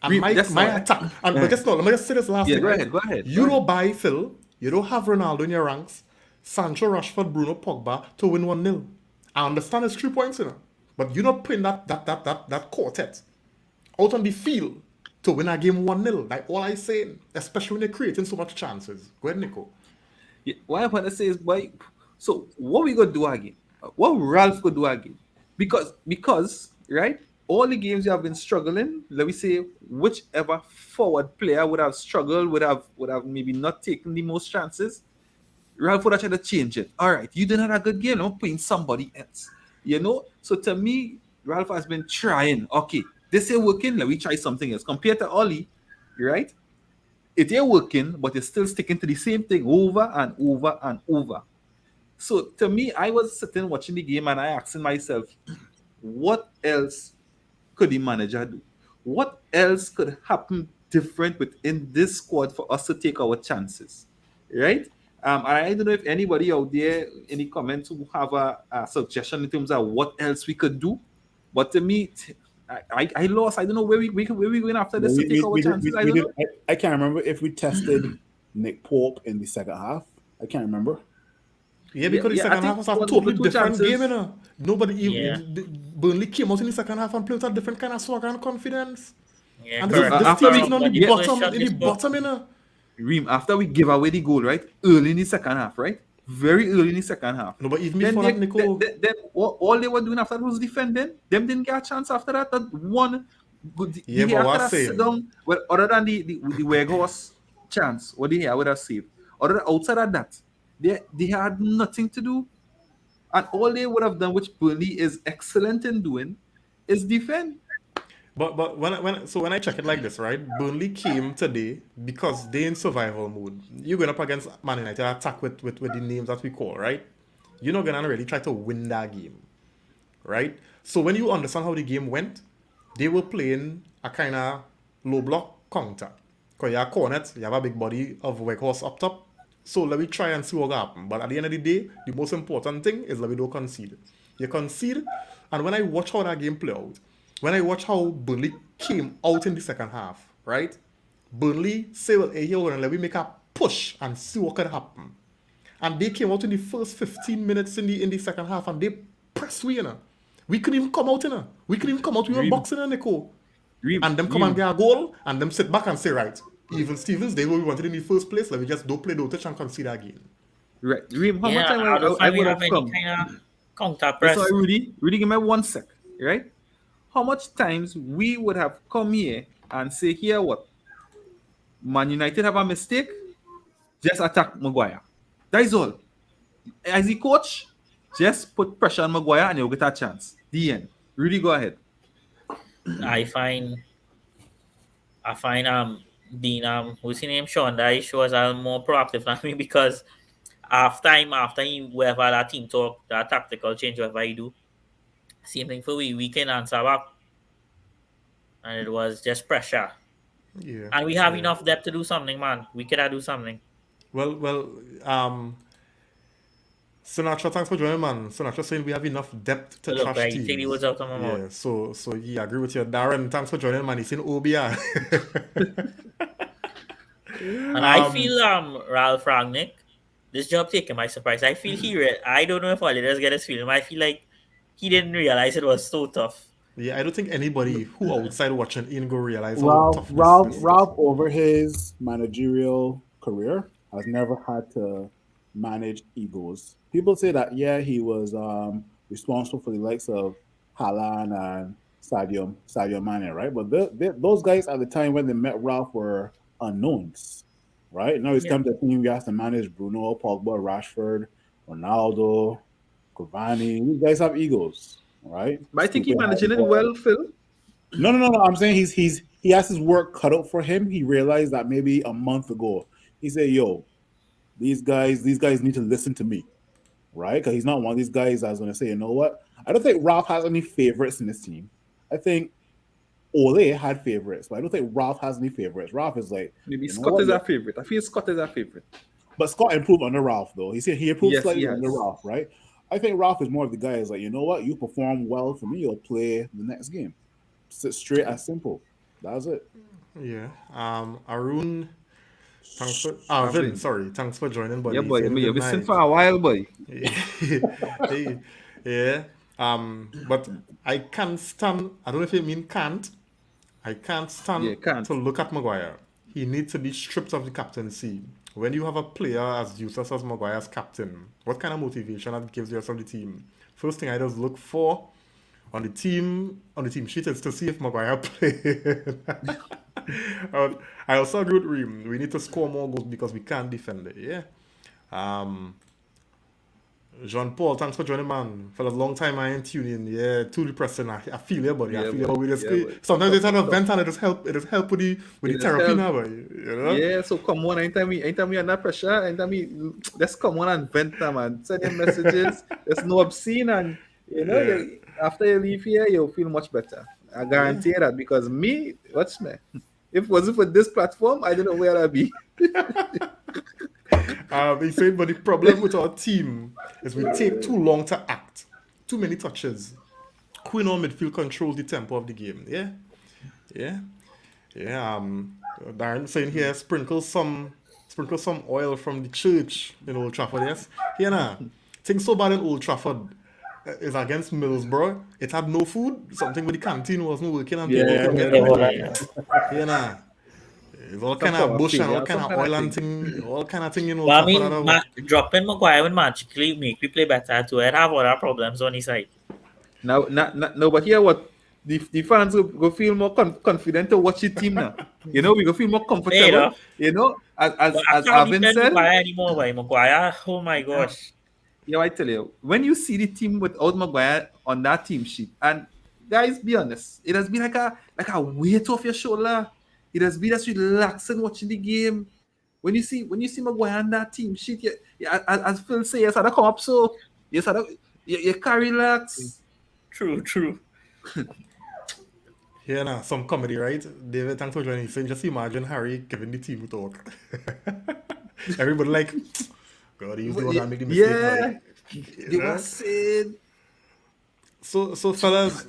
And That's my not. attack, and but just no, let me just say this last Yeah, thing, go right? ahead, go ahead. You don't buy Phil, you don't have Ronaldo in your ranks, Sancho, Rashford, Bruno, Pogba to win 1-0. I understand it's 3 points, but you're not putting that quartet out on the field to win a game 1-0. Like all I say, especially when they're creating so much chances. Go ahead, Nico. Yeah, what I want to say is, boy. So what we gonna do again? What Ralph could do again? Because right, all the games you have been struggling. Let me say, whichever forward player would have struggled, would have maybe not taken the most chances. Ralph would have tried to change it. All right, you didn't have a good game. I'm playing somebody else. So to me, Ralph has been trying. Okay, this ain't working. Let me try something else. Compared to Ollie, right? It ain't working, but it's still sticking to the same thing over and over and over. So to me, I was sitting watching the game and I asking myself, what else could the manager do? What else could happen different within this squad for us to take our chances? Right? I don't know if anybody out there, any comments who have a suggestion in terms of what else we could do. But to me, I lost. I don't know where we going after this to take our chances. I don't know. I can't remember if we tested Nick Pope in the second half. I can't remember. Yeah, because the I second think half was a one of totally the two different chances- game, Nobody Yeah. Burnley came out in the second half and played with a different kind of swagger and confidence. Yeah, And correct. this after team we- is on But the the first bottom, shot in they the scored- bottom, Reem, after we give away the goal, right? Early in the second half, right? Very early in the second half. No, but even Then, before they, that, Nico, then all they were doing after that was defending. Them didn't get a chance after that. That one good Yeah, they but after what that saying? sit down. Well, other than the Weghorst chance, what they would have saved. Outside of that, they had nothing to do. And all they would have done, which Burnley is excellent in doing, is defend. but when I check it like this, right? Burnley came today because they in survival mode. You're going up against Man United attack with the names that we call, right? You're not gonna really try to win that game, right? So when you understand how the game went, they were playing a kind of low block counter. Because you have Cornet, you have a big body of Weghorst up top, So let me try and see what happens. But at the end of the day, the most important thing is that we don't concede. You concede, and when I watch how that game play out, when I watch how Burnley came out in the second half, right? Burnley say, well, hey, here, let me make a push and see what could happen. And they came out in the first 15 minutes in the second half and they pressed we, you know. We couldn't even come out, you know. We couldn't even come out. We were Dream. boxing, you know, Nico. Dream. And them come and get a goal and them sit back and say, right, even Stevens, they what we wanted in the first place. Let me just don't play, don't touch and concede again. Right. Dream. How much Yeah, time I don't I find we would have have any come? kind of counter That's press. why Rudy, give me 1 sec. Right? How much times we would have come here and say, here what? Man United have a mistake, just attack Maguire. That is all. As a coach, just put pressure on Maguire and you'll get a chance. The end. Rudy, go ahead. I find Dean who's his name Sean Dyche was more proactive than me because after he wherever that team talk that tactical change whatever he do, same thing for we can answer back. And it was just pressure. Yeah. And we have yeah. enough depth to do something, man. We could do something. Well, Sinatra, thanks for joining, man. Sinatra saying we have enough depth to Look, trash right, teams. take the words out of my mouth. Yeah, so yeah, I agree with you. Darren, thanks for joining, man. He's in OBR. And I feel Ralph Rangnick, this job taken by surprise. I feel I don't know if all leaders get this feeling, but I feel like he didn't realize it was so tough. Yeah, I don't think anybody who outside watching in go realize how tough Ralph, this is. Ralph, over his managerial career, has never had to manage egos. People say that, yeah, he was responsible for the likes of Haaland and Sadio Mane, right? But those guys at the time when they met Ralph were unknowns, right? Now it's Yeah. come to a team you have to manage Bruno, Pogba, Rashford, Ronaldo, Cavani. These guys have egos, right? But I think he Stupid managing it high well, Phil. no. I'm saying he has his work cut out for him. He realized that maybe a month ago. He said, "Yo, these guys need to listen to me, right?" Because he's not one of these guys that's going to say, "You know what? I don't think Ralph has any favorites in this team. I think Ole had favorites, but I don't think Ralph has any favorites. Ralph is like, Maybe you know Scott what? is our favorite. I feel Scott is our favorite. But Scott improved under Ralph, though. He said he improved Yes, slightly he under has. Ralph, right? I think Ralph is more of the guy is like, you know what? You perform well for me, you'll play the next game. It's straight as simple. That's it. Yeah. Arun, thanks for Arvin. sorry, thanks for joining, buddy. Yeah, boy. Saying You've good been sitting night. for a while, boy. Yeah. But I can't stand. I don't know if you mean can't. I can't stand Yeah, can't. to look at Maguire. He needs to be stripped of the captaincy. When you have a player as useless as Maguire as captain, what kind of motivation that gives you from the team? First thing I just look for on the team sheet is to see if Maguire play. I also agree with Reem. We need to score more goals because we can't defend it. Yeah. Jean Paul, thanks for joining, man. For a long time, I ain't tuning in. Yeah, too depressing. I feel you, buddy. I Yeah, feel you. boy. We just, Yeah, boy. sometimes it's an event and it just help. It just help with the It just therapy help. now, boy. You know? Yeah, so come on, anytime we under pressure, let's come on and vent them and send them messages. There's no obscene and Yeah. after you leave here, you'll feel much better. I guarantee you that because me, watch me. If it wasn't for this platform, I don't know where I'd be. He said, but the problem with our team is we take too long to act. Too many touches. Queen or midfield controls the tempo of the game. Yeah. Yeah. Yeah. Darren saying here, sprinkle some oil from the church in Old Trafford. Yes. Here now. Things so bad in Old Trafford is against Middlesbrough. It had no food. Something with the canteen wasn't working and people couldn't get food. Here now. It's all kind of bush and all kind of oil and thing, all kind of thing in Old But I Trafford. mean, dropping Maguire would magically make we play better too. I'd have other problems on his side. Now, but here what the fans go feel more confident to watch the team now. We go feel more comfortable. As But I can't Arvin defend said, Maguire anymore, by Maguire. Oh my gosh. I tell you, when you see the team without Maguire on that team sheet, and guys, be honest, it has been like a weight off your shoulder. It has been just relaxing watching the game. When you see Maguire on that team sheet, as Phil says, yes, I come up so yes, you can relax. True. Yeah, nah, some comedy, right? David, thanks for joining. So just imagine Harry giving the team a talk. Everybody like, God, he was the one Yeah, that made the mistake. yeah, Like, you they were know. saying So fellas,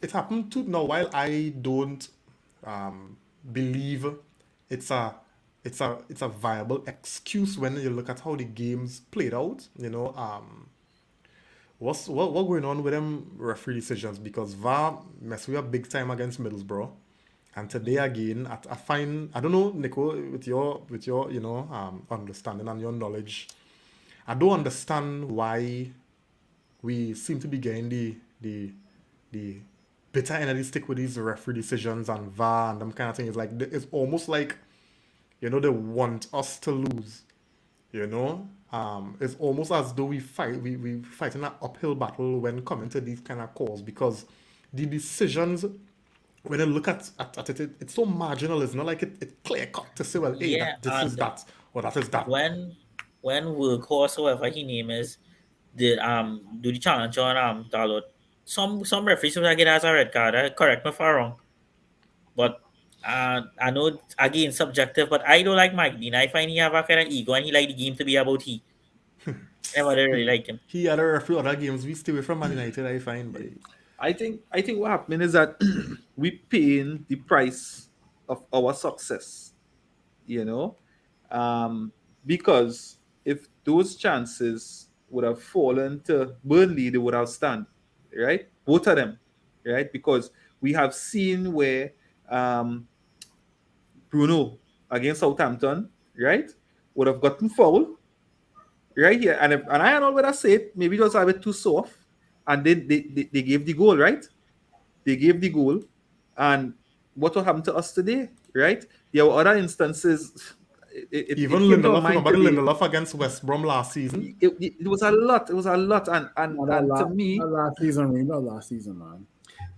it happened to now. While I don't believe it's a it's a viable excuse when you look at how the games played out, what going on with them referee decisions, because VAR mess we up big time against Middlesbrough. And today again, I find, I don't know, Nico, with your understanding and your knowledge, I don't understand why we seem to be getting the bitter end of the stick with these referee decisions and VAR and them kind of things. Like it's almost like they want us to lose. It's almost as though we fighting an uphill battle when coming to these kind of calls, because the decisions, when you look at it, it's so marginal. It's not like it's clear cut to say, well, hey, Yeah, that this is and that or that is that. when Workhorse, whoever his name is, did do the challenge on Dalot, some referees will get as a red card. Correct me if I'm wrong, but I know it's, again subjective, but I don't like Mike Dean. I find he have a kind of ego and he like the game to be about he. Never really like him. He had a few other games we stay away from Man United, I find, but I think what happened is that we paying the price of our success, you know, because if those chances would have fallen to Burnley, they would have stand, right? Both of them, right? Because we have seen where um, Bruno against Southampton, right, would have gotten foul right here, and I know what I said. Maybe it was a bit too soft, and then they gave the goal, right? They gave the goal, and what will happen to us today, right? There were other instances. even It came to our Lindelof, mind remember the today. Lindelof against West Brom last season? It was a lot. It was a lot, and and No, and to me, not last season, Reem. Not last season, man.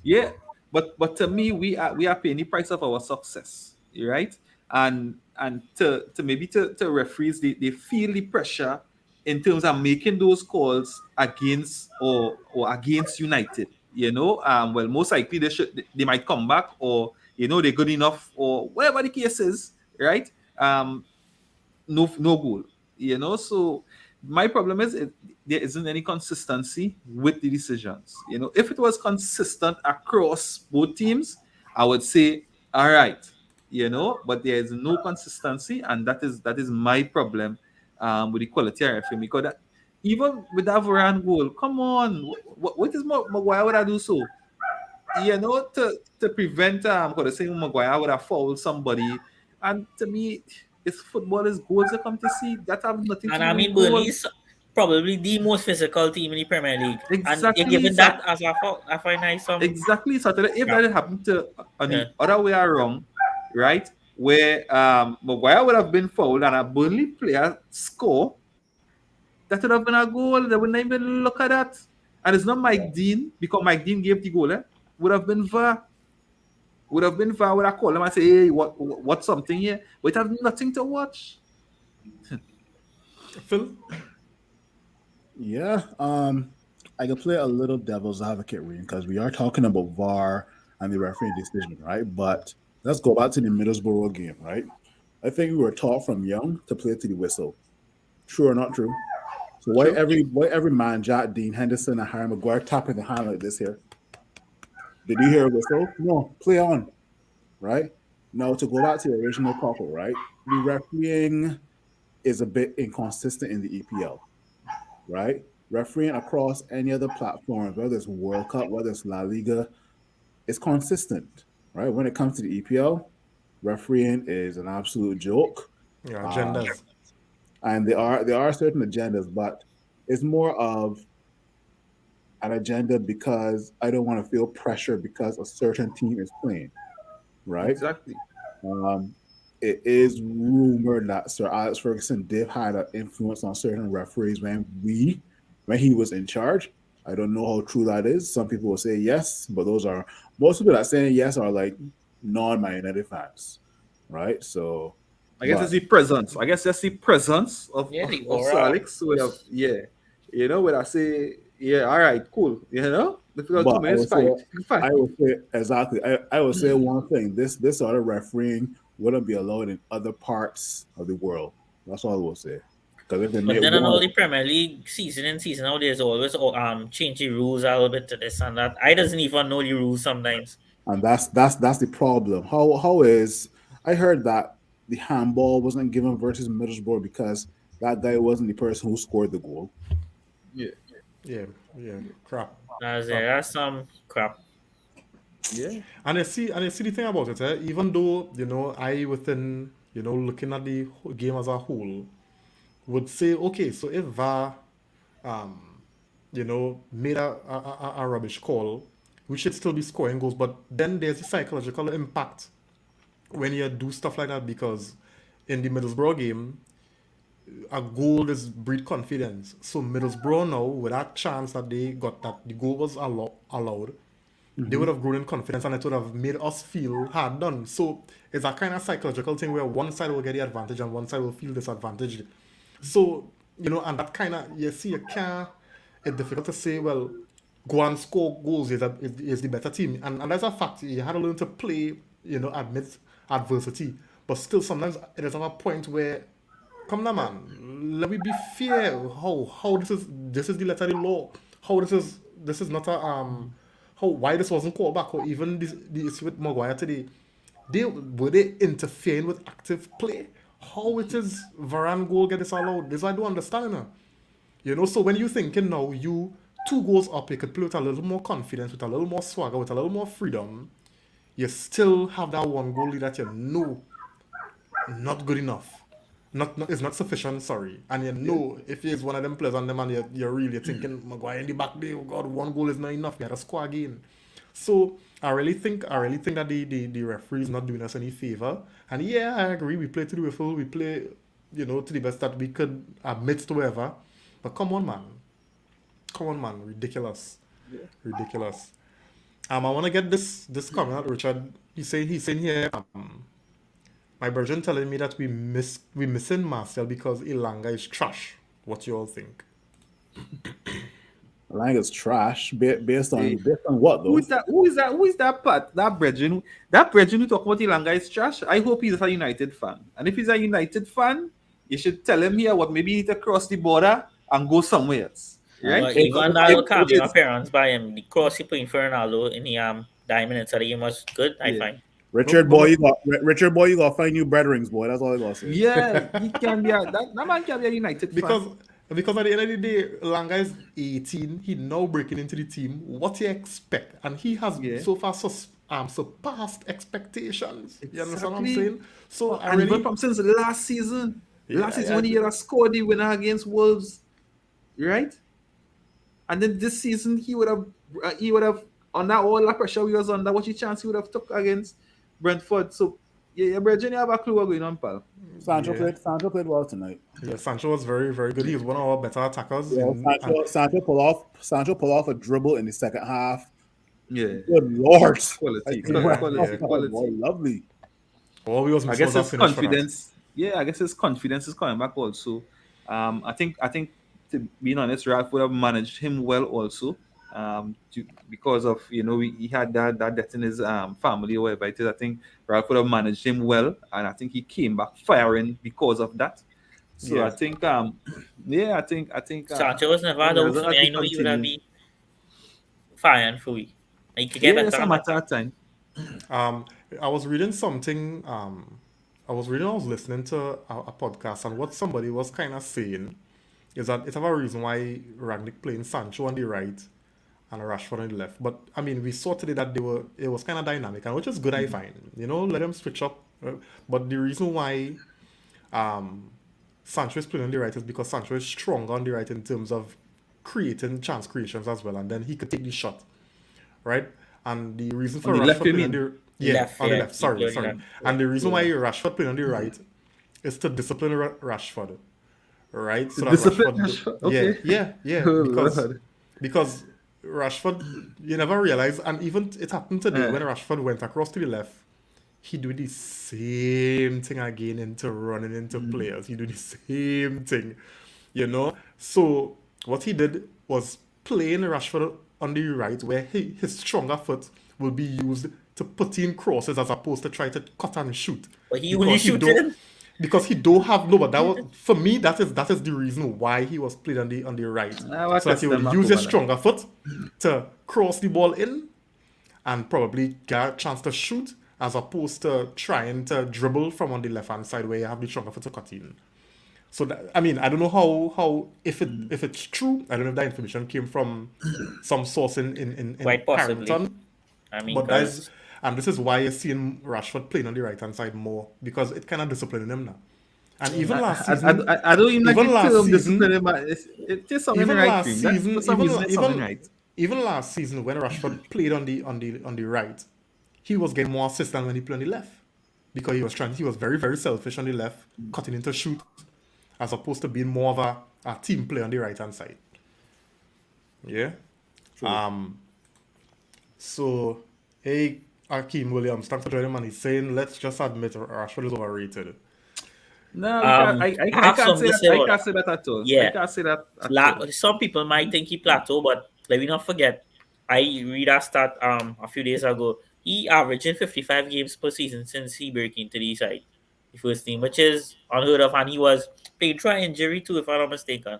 yeah, but to me, we are paying the price of our success, right? And to maybe to referees, they feel the pressure in terms of making those calls against or against United. Well, most likely they might come back, or they're good enough, or whatever the case is, right? No goal. So my problem is there isn't any consistency with the decisions. If it was consistent across both teams, I would say all right. But there is no consistency, and that is my problem with the quality of referee, because even with that Varane goal, come on, what is Maguire would I do so? To prevent because the same Maguire would have fouled somebody. And to me, it's football is goals they come to see. That have nothing And to I do with mean, goal. Burnley's probably the most physical team in the Premier League. And you're Exactly. given that as a fault, I find nice some. Exactly. So if Yeah. that had happened to on Yeah. the other way around, right? Where Maguire would have been fouled and a Burnley player score, that would have been a goal. They wouldn't even look at that. And it's not Mike Dean, because Mike Dean gave the goal, would have been VAR. Would I call them and say, hey, what's something here? But it have nothing to watch. Phil? Yeah. I can play a little devil's advocate, Reem, because we are talking about VAR and the referee decision, right? But let's go back to the Middlesbrough game, right? I think we were taught from young to play to the whistle. True or not true? So why every man, Jack Dean, Henderson, and Harry Maguire tapping the hand like this here? Did you hear a whistle? No, play on, right? Now to go back to the original couple, right? The refereeing is a bit inconsistent in the EPL, right? Refereeing across any other platform, whether it's World Cup, whether it's La Liga, it's consistent, right? When it comes to the EPL, refereeing is an absolute joke. Yeah, Um, agendas. and there are certain agendas, but it's more of an agenda because I don't want to feel pressure because a certain team is playing, right? Exactly. Um, it is rumored that Sir Alex Ferguson did have an influence on certain referees when he was in charge. I don't know how true that is. Some people will say yes, but most people that say yes are like non-Man United fans, right? So, I guess but it's the presence. I guess that's the presence of, Yeah, of, the of Sir aura. Alex. When I say, yeah, all right, cool. The first But 2 minutes fight. Fight. I would say exactly. I would say one thing. This sort of refereeing wouldn't be allowed in other parts of the world. That's all I will say. Because if they But made then I know one, the Premier League season and season now there's always change the rules a little bit to this and that. I doesn't even know the rules sometimes. and that's the problem. How is I heard that the handball wasn't given versus Middlesbrough because that guy wasn't the person who scored the goal. Yeah. Yeah, yeah, crap. That's some crap. Yeah. And I see the thing about it, even though, I within, looking at the game as a whole, would say, okay, so if VAR, made a rubbish call, we should still be scoring goals, but then there's a psychological impact when you do stuff like that because in the Middlesbrough game, a goal is breed confidence. So Middlesbrough now, with that chance that they got that the goal was allowed, they would have grown in confidence and it would have made us feel hard done. So it's a kind of psychological thing where one side will get the advantage and one side will feel disadvantaged. So, and that kind of, you see, it's difficult to say, well, go and score goals is the better team. And that's a fact. You had to learn to play, amidst adversity. But still, sometimes it is at a point where, come now, man, let me be fair. How this is the letter of the law. How this is not a how why this wasn't called back or even the issue with Maguire today. Were they interfering with active play? How it is Varane goal get disallowed? This I don't understand now. So when you thinking now, you 2 goals up, you could play with a little more confidence, with a little more swagger, with a little more freedom. You still have that one goal lead that you know not good enough. Not it's not sufficient, sorry. And if he's one of them players on them and you're really thinking Maguire in the back there, oh God, 1 goal is not enough, you had to score again. So I really think that the referee is not doing us any favor. And yeah, I agree, we play to the full, we play, to the best that we could amidst whoever. But come on man. Come on man, ridiculous. Ridiculous. I wanna get this comment out, Richard. He's saying here, my version telling me that we missing Marcel because Ilanga is trash. What you all think? I think it's trash based Hey, on what who though? is that? Who is that? Who is that Pat? That brethren? That brethren who talk about Ilanga is trash. I hope he's a United fan. And if he's a United fan, you should tell him here what maybe he need to cross the border and go somewhere else. Right? But even that If little it cameo is, appearance by him, the cross he put in for Ronaldo in the diamond into the game was good, I yeah. find. Richard But boy, you got find new brethrens, boy. That's all I gotta say. Yeah, he can be that man can be a United because fan. because at the end of the day, Langa is 18. He now breaking into the team. What do you expect? And he has Yeah. so far surpassed expectations. You understand what I'm Exactly. saying? So I And even really from since last season. Yeah, Last season when he had scored the winner against Wolves, right? And then this season he would have under all the pressure he was under, what chance he would have took against Brentford. So yeah, Brethren, you have a clue what's going on, pal. yeah, Sancho played well tonight. yeah. Sancho was very very good. He was one of our better attackers. Yeah, And Sancho pull off a dribble in the second half. Yeah. Good lord. Quality, Yeah, quality, yeah. Boy, quality. lovely. all we was I missing guess was a his finish for that. confidence. Yeah, I guess his confidence is coming back also. I think to being honest, Ralph would have managed him well also. Because of he had that death in his family or whatever it is. I think Ralph would have managed him well, and I think he came back firing because of that. So I Yeah. think yeah, I think Sancho was never yeah, out as long for me. as he I know he would have continue. been firing for we. He could get Yeah, better it's a and matter better. of time. Um, I was reading something. I was listening to a podcast, and what somebody was kind of saying is that it's a reason why Ragnick playing Sancho on the right and Rashford on the left. But I mean, we saw today that it was kind of dynamic, and which is good, I find. Let them switch up. But the reason why Sancho is playing on the right is because Sancho is stronger on the right in terms of creating chance creations as well, and then he could take the shot, right? And the reason On for the left, Rashford you playing on mean? the yeah Left, on the yeah. left, He sorry, played sorry, left. and the reason why Yeah. Rashford playing on the right is to discipline Rashford, right? So that Discipline. yeah, Okay. yeah, yeah, Oh because Lord. because Rashford, you never realize, and even it happened today Uh, when Rashford went across to the left, he do the same thing again into running into players. He do the same thing. So what he did was playing Rashford on the right, where his stronger foot will be used to put in crosses as opposed to try to cut and shoot. But he only because he shooting. don't because he don't have no. But that was for me. That is the reason why he was played on the right, What so that he would them back use his over there. stronger foot to cross the ball in and probably get a chance to shoot, as opposed to trying to dribble from on the left hand side where you have the stronger foot to cut in. So that, I mean, I don't know how if it's true. I don't know if that information came from some source in Quite possibly. Carrington, I mean, but that's because and this is why you're seeing Rashford playing on the right hand side more, because it kind of disciplining him now. And even last season, I don't even like even the last term season, discipline, but it just something even right. last Dream. season, For some reason, it's something even right. even last season when Rashford played on the right, he was getting more assists than when he played on the left, because he was very very selfish on the left, cutting into shoot, as opposed to being more of a team player on the right hand side. Yeah. So, hey, Akeem Williams, thanks for joining, man. He's saying, let's just admit Rashford is overrated. No, I I have can't say something to that. say I about can't say that at all. I yeah. can't say that at all. Some people might think he plateau, but let me not forget. I read a stat a few days ago. He averaging 55 games per season since he broke into the side, the first team, which is unheard of, and he was played through an injury too, if I'm not mistaken.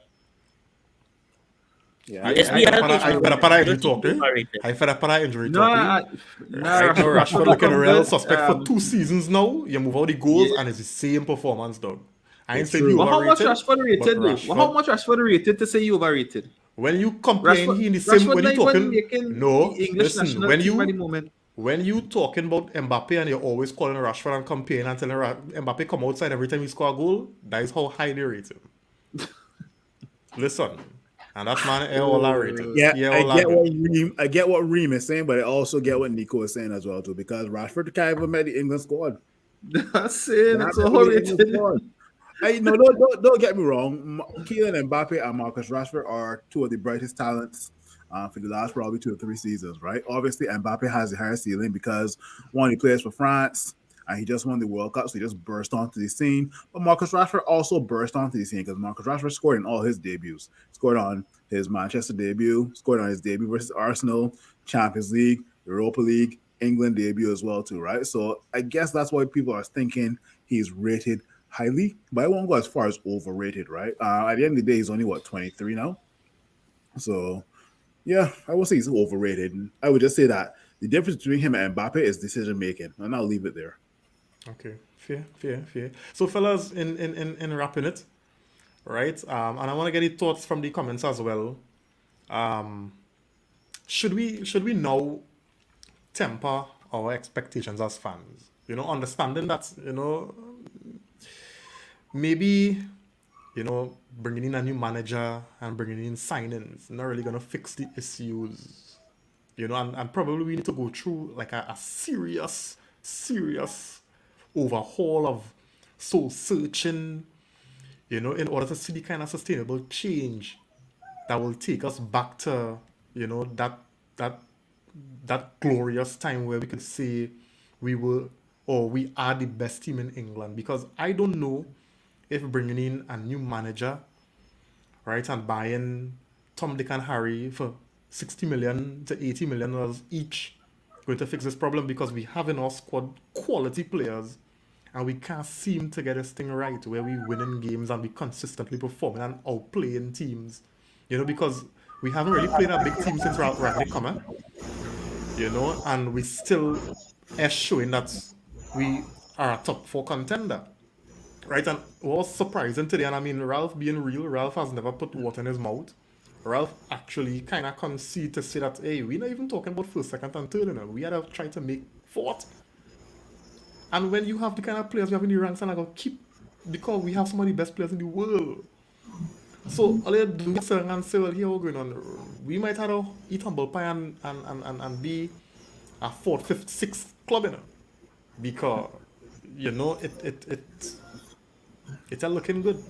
Yeah, I, This I, Para BL para coach, ay man, para para injury don't think talk, he's eh? overrated. Ay para injury no, talk, eh? Right now, Rashford will looking come real good. suspect for 2 seasons now. You move out the goals and it's the same performance, dog. I ain't it's saying he true. But how much overrated, Rashford but rated though? Well, how Rashford, much Rashford rated to say you overrated? when you compare he in the same, Rashford when you not even talking, making the no, English listen, national team at the moment. when you talking about Mbappe and you're always calling Rashford and comparing and telling Mbappe come outside every time he score a goal, that is how high they rate him. Listen, and that man all are rated. Yeah, Yeah, I all are get what good. I get what Reem is saying, but I also get what Nico is saying as well too. Because Rashford can't even make the England squad. That's saying Not it's so really England rated. squad. I no, don't get me wrong. Kylian Mbappe and Marcus Rashford are two of the brightest talents for the last probably 2 or 3 seasons, right? Obviously, Mbappe has the higher ceiling because one, he plays for France and he just won the World Cup, so he just burst onto the scene. But Marcus Rashford also burst onto the scene because Marcus Rashford scored in all his debuts. Scored on his Manchester debut, scored on his debut versus Arsenal, Champions League, Europa League, England debut as well too, right? So I guess that's why people are thinking he's rated highly, but I won't go as far as overrated, right? At the end of the day, he's only 23 now. So yeah, I won't say he's overrated. I would just say that the difference between him and Mbappe is decision making, and I'll leave it there. Okay, fair. So, fellas, in wrapping it, right? And I want to get your thoughts from the comments as well. Um, should we now temper our expectations as fans? Understanding that maybe bringing in a new manager and bringing in signings not really gonna fix the issues. And probably we need to go through like a serious overhaul of soul searching, in order to see the kind of sustainable change that will take us back to, that that glorious time where we could say we were or we are the best team in England. Because I don't know if bringing in a new manager, right, and buying Tom, Dick, and Harry for 60 million to 80 million dollars each going to fix this problem, because we have in our squad quality players and we can't seem to get this thing right where we winning games and we consistently performing and outplaying teams. Because we haven't really played a big team since Ragnick come, and we still are showing that we are a top 4 contender. Right, and what was surprising today, and I mean, Ralph being real, Ralph has never put water in his mouth. Ralph actually kind of conceded to say that, hey, we're not even talking about first, second, and third, we had to try to make fourth. And when you have the kind of players we have in the ranks, and I go keep, because we have some of the best players in the world. So, all you do is and say, well, here we're going on. We might have to eat humble pie and be a fourth, fifth, sixth club, because, it's looking good.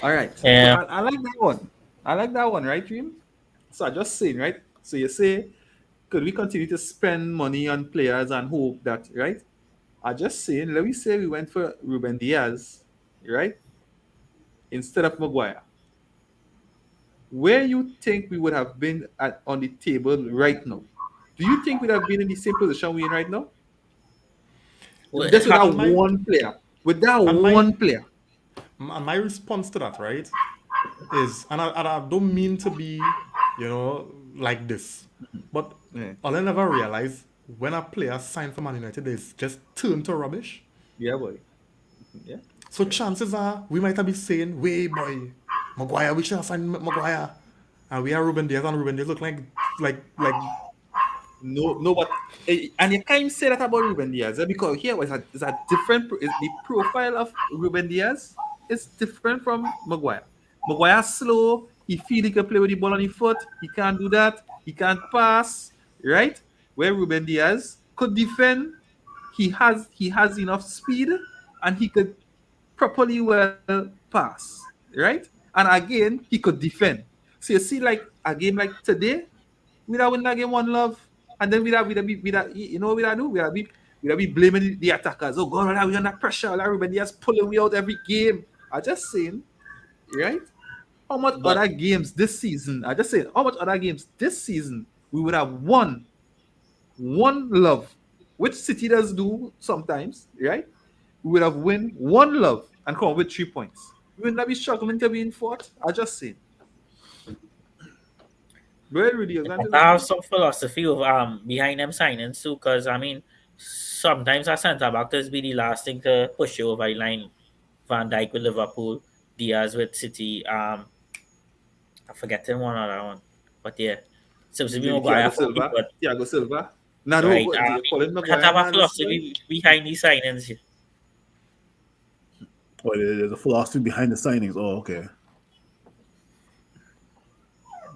All right. Yeah. I like that one. I like that one, right, Dream? So I just saying, right? So you say, could we continue to spend money on players and hope that, right? I just saying, let me say we went for Ruben Diaz, right? Instead of Maguire. Where you think we would have been at on the table right now? Do you think we'd have been in the same position we're in right now? Just with that my- one player. With that And my- one player. my response to that, right, is, and I don't mean to be, like this, but Yeah. all I never realize when a player signed for Man United is just turn to rubbish. Yeah, boy. Yeah. So chances are we might have been saying, "Way boy, Maguire, we should have signed Maguire," and we are Ruben Diaz, and Ruben Diaz look like No, but and you can't say that about Ruben Diaz because here is a different. The profile of Ruben Diaz is different from Maguire. Maguire slow. He feel he can play with the ball on his foot. He can't do that. He can't pass. Right? Where Ruben Diaz could defend. He has enough speed and he could properly well pass. Right? And again, he could defend. So you see, like a game like today, we'd have win that game 1-0, and then we'd have you know what we'd do? We'd have be blaming the attackers. Oh God, we're under pressure. Everybody has pulling me out every game. I just saying, right? How much But- other games this season? I just saying, how much other games this season we would have won 1-0, which City does do sometimes, right? We would have win 1-0 and come up with 3 points. We would not be struggling to be in fourth. I just saying. Very ridiculous. I have some philosophy of behind them signings too, because I mean, sometimes our centre backers be the last thing to push you over the line. Van Dijk with Liverpool, Diaz with City. I'm forgetting one other one, but yeah, seems to be Maguire for me, but Thiago Silva. Nah, right. no, Colin I Maguire. have a man, philosophy behind these signings. Here. Oh, there's a philosophy behind the signings. Oh, okay.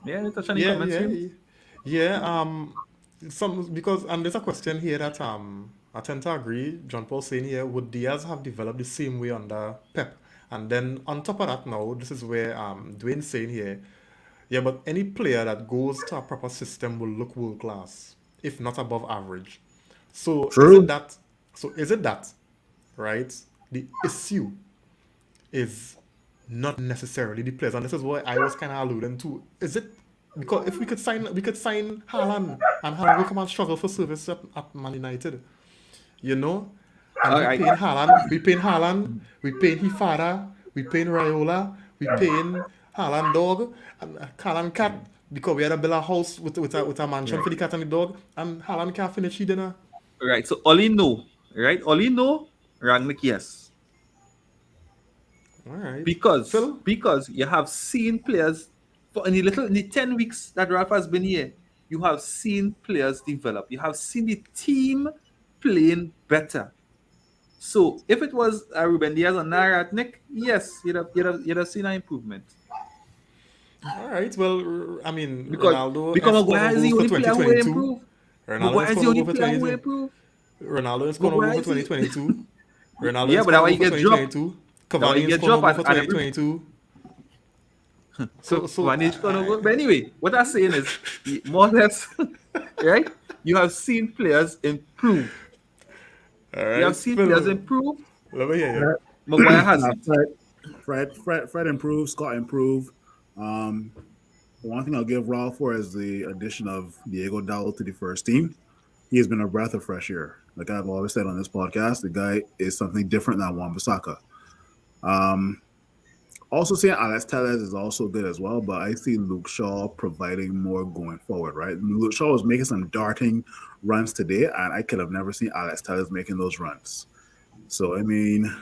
Yeah, you touch on the yeah, comments yeah, here. yeah. Some because and there's a question here that I tend to agree. John Paul saying here, would Diaz have developed the same way under Pep? And then on top of that, now this is where Dwayne's saying here, yeah, but any player that goes to a proper system will look world class, if not above average. So True. is it that, right? The issue is not necessarily the players, and this is what I was kind of alluding to. Is it because if we could sign Haaland, and Haaland will come and struggle for service at Man United, and Alright. we paying Haaland, we paying Hifada, we paying Raiola, we paying Haaland dog and Haaland cat because we had to build a house with a mansion for the cat and the dog, and Haaland can't finish the dinner. Right. So all you know, right? All you know, Rangnick, yes. All right, Because Phil? you have seen players for in the 10 weeks that Ralph has been here, you have seen players develop. You have seen the team playing better. So if it was Ruben Diaz or Naratnik, yes, you'd have seen an improvement. All right, well, I mean, Because Ronaldo Maguire is the only player who will 2022. improve. Ronaldo Maguire is is the scoring only over for player who will 2022. improve. Ronaldo is scoring over Maguire for is the- 2022. Ronaldo Yeah, is but that why scoring you over for get dropped. 2022. That why you Cavani is get scoring dropped over for at every- 2022. So Manage gonna But anyway, what I'm saying is more or less, right? You have seen players improve. all right, You have seen Phil, players improve. let me hear you. Maguire hasn't. Fred improved. Scott improved. The one thing I'll give Raul for is the addition of Diego Dallo to the first team. He has been a breath of fresh air. Like I've always said on this podcast, the guy is something different than Wan-Bissaka. Also seeing Alex Telles is also good as well, but I see Luke Shaw providing more going forward, right? Luke Shaw was making some darting runs today, and I could have never seen Alex Telles making those runs. So I mean,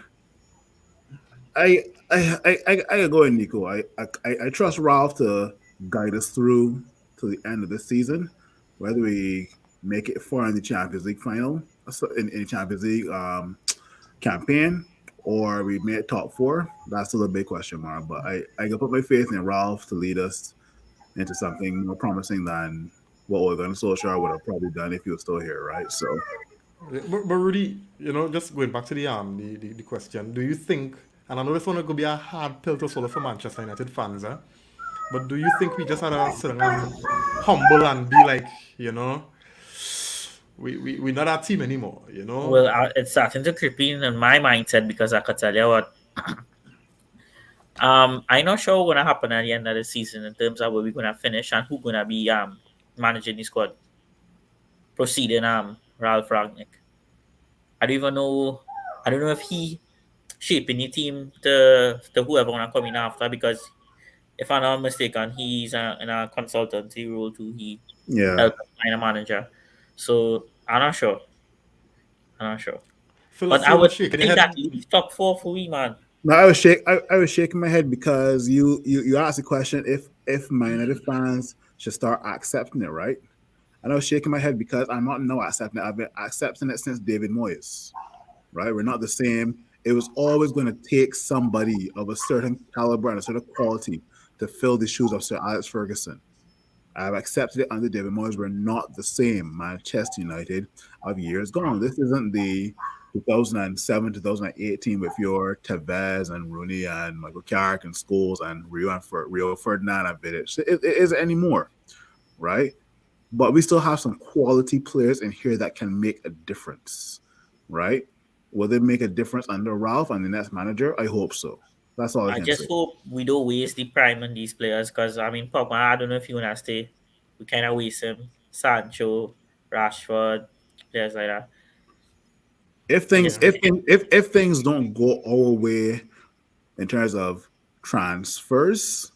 I go in, Nico. I trust Ralph to guide us through to the end of the season, whether we make it far in the Champions League final, in the Champions League campaign, or we made top four. That's still a big question mark. But I can put my faith in Ralph to lead us into something more promising than what Ole Gunnar Solskjaer would have probably done if he was still here, right? So But Rudy, just going back to the question, do you think, and I know this one could be a hard pill to swallow for Manchester United fans, but do you think we just had to sit down and humble and be like, we're not our team anymore, Well, it's starting to creep in my mindset because I could tell you what. I'm not sure what's gonna happen at the end of the season in terms of where we're gonna finish and who's gonna be managing the squad. Proceeding Ralph Ragnick. I don't even know. I don't know if he shaping the team to whoever wanna come in after because if I'm not mistaken, he's in a consultancy role too. He Yeah. helped find a manager. So I'm not sure. I'm not sure. Phil, But so I you would shaking your think that head. least top four for we man. No, I was shaking my head because you asked the question if Man United fans should start accepting it, right? And I was shaking my head because I'm not now accepting it. I've been accepting it since David Moyes, right? We're not the same. It was always going to take somebody of a certain caliber and a certain quality to fill the shoes of Sir Alex Ferguson. I've accepted it under David Moyes. We're not the same Manchester United of years gone. This isn't the 2007, 2018 with your Tevez and Rooney and Michael Carrick and Scholes and Rio Ferdinand and Vidic. It isn't anymore, right? But we still have some quality players in here that can make a difference, right? Will they make a difference under Ralph and the next manager? I hope so. That's all I I can say. just hope we don't waste the prime on these players because I mean Pogba, I don't know if you wanna stay. We kinda waste him. Sancho, Rashford, players like that. If I things just if things don't go our way in terms of transfers,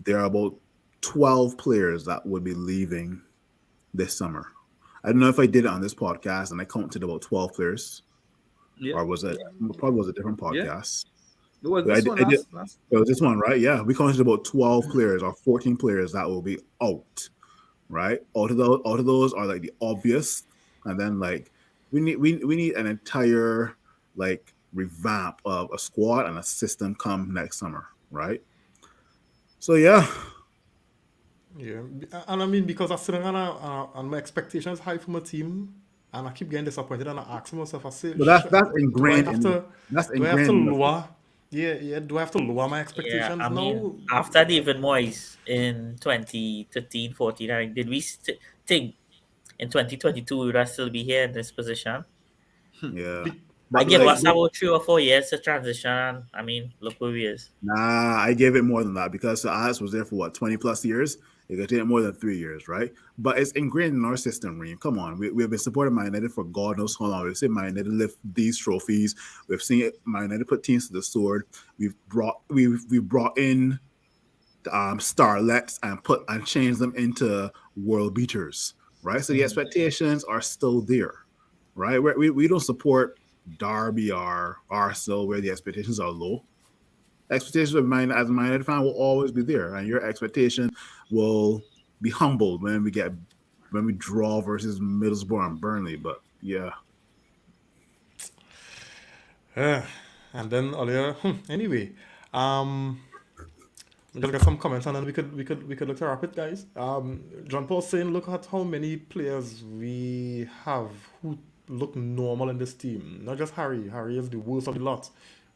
there are about 12 players that would be leaving this summer. I don't know if I did it on this podcast and I counted about 12 players, Yeah, or was it probably was a different yeah. podcast. It was But this one I did. last. It was this one, right? Yeah, we counted about 12 players or 14 players that will be out, right? Out of those are like the obvious, and then like we need an entire like revamp of a squad and a system come next summer, right? So yeah, Yeah, and I mean because I'm sitting on my expectations high from a team, and I keep getting disappointed, and I ask myself, I say, but that's do I ingrained have in to, that's do I have to ingrained in the lower? Yeah, yeah. Do I have to lower my yeah, expectations I mean now? after David Moyes in 2013, 14, did we think in 2022 we would have still be here in this position? yeah. Be, I But give like us about 3 or 4 years to transition. I mean, look where we is. nah, I gave it more than that because the Alex was there for what 20 plus years. It could take more than 3 years, right? But it's ingrained in our system, Reem. Come on, we've been supporting Man United for God knows how long. We've seen Man United lift these trophies. We've seen Man United put teams to the sword. We've brought in starlets and put and changed them into world beaters, right? So the expectations are still there, right? We don't support Derby or Arsenal where the expectations are low. Expectations of mine as a Man United fan will always be there, and your expectation will be humbled when we draw versus Middlesbrough and Burnley. But yeah, and then earlier, anyway, um, just got some comments, and then we could look to wrap it, guys. John Paul saying, look at how many players we have who look normal in this team. Not just Harry. Harry is the worst of the lot.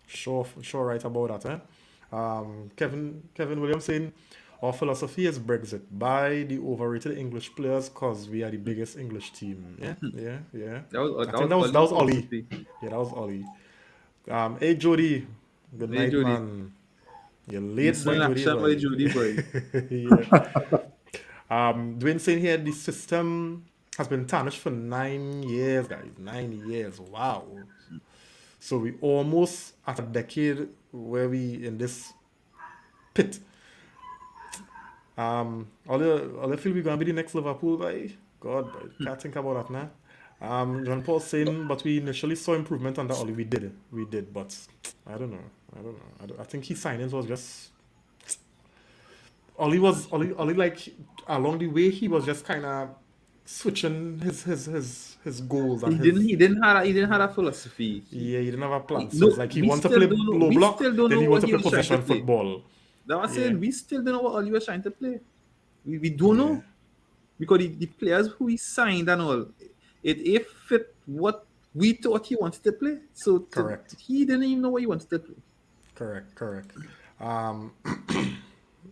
Sure, right about that, eh? Kevin Williams saying, our philosophy is Brexit. Buy the overrated English players because we are the biggest English team. Yeah, yeah, yeah. I think that was Ollie's Ollie. philosophy. Yeah, that was Ollie. Hey Jody, good Hey night, Judy, man. You're you late, still boy, in Jody, action, my boy. Judy boy. Yeah. Dwayne saying here the system has been tarnished for 9 years, guys. 9 years. Wow. So we almost at a decade where we in this pit. All I feel we're gonna be the next Liverpool, boy. God, boy, can't think about that now. John Paul saying, but we initially saw improvement under Ollie. We did, but I don't know. I think his signings was just Ollie like along the way he was just kind of switching his goals and his He didn't have a philosophy. yeah, he didn't have a plan. So it's No, like he wants to play low we block, still don't then know he what wants to he play was trying to possession play. football. That was Yeah, saying we still don't know what Ollie was trying to play. We don't yeah, know because the players who he signed and all, it fit what we thought he wanted to play. correct, He didn't even know what he wanted to play. correct. Um,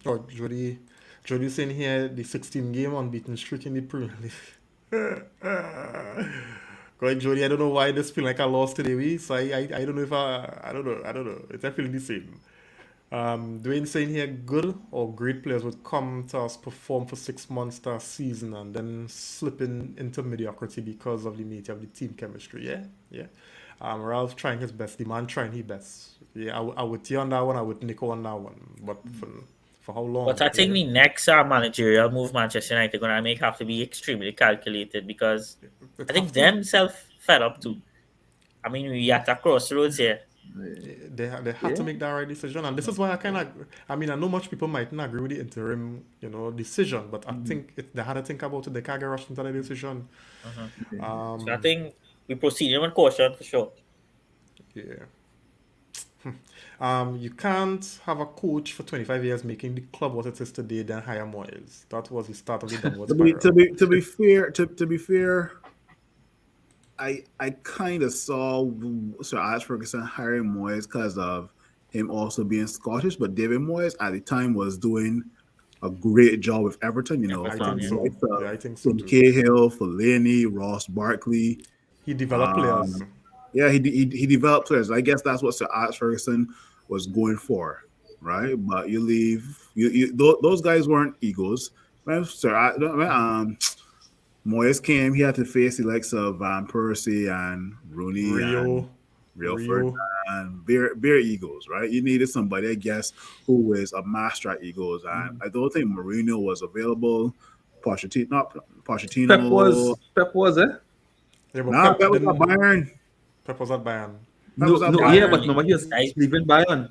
oh Jody saying here the 16 game unbeaten streak in the Premier League. God, Jody, I don't know why this feel like I lost today, we. So I don't know if I don't know. It's definitely the same. Dwayne saying here, good or great players would come to us, perform for 6 months to a season, and then slipping into mediocrity because of the nature of the team chemistry. Yeah, yeah. Ralph trying his best, the man trying his best. Yeah, I would tear on that one, I would Nico on that one. But for how long? But I think Yeah, the next managerial move Manchester United gonna make have to be extremely calculated because it I have think to. themselves fed up too. I mean, we at a crossroads here. They had to Yeah. make that right decision, and this is why I kind of. I mean, I know much people might not agree with the interim, decision, but I think they had to think about it. They can't get rushed into the decision. So I think we proceeded with caution for sure. Yeah. You can't have a coach for 25 years making the club what it is today, then hire Moyes. That was the start of the downward To be spiral. to be fair, I kind of saw Sir Alex Ferguson hiring Moyes because of him also being Scottish, but David Moyes at the time was doing a great job with Everton. I Everton, think yeah. The so. likes Yeah, of I think so Tim too. Cahill, Fellaini, Ross Barkley. He developed players. Um, yeah, he developed players. I guess that's what Sir Alex Ferguson was going for, right? But you leave those guys weren't egos. When Moyes came, he had to face the likes of Van Persie and Rooney and Rio, Real Rio. and beer egos, right? You needed somebody, I guess, who is a master at egos. And I don't think Mourinho was available. Pochettino, not Pochettino. Pep was it? Yeah, but Nah, Pep that was at didn't. Bayern. Pep was at Bayern. That was at Yeah, Bayern. but remember he was Nice. leaving Bayern.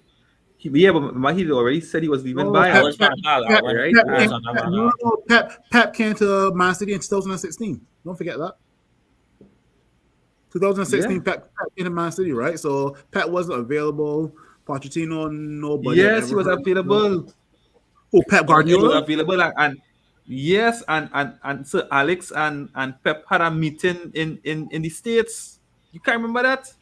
But remember he already said he was leaving No, I Bayern. was Van Gaal. Pep, Right? I was on Van Gaal. Pep came to Man City in 2016. Don't forget that. 2016, Yeah. Pep came to Man City, right? So Pep wasn't available. Pochettino, nobody. had Yes, he ever was heard of him. available. Oh, Pep Oh, He was Guardiola. available and yes, and Sir Alex and Pep had a meeting in the States. You can't remember that?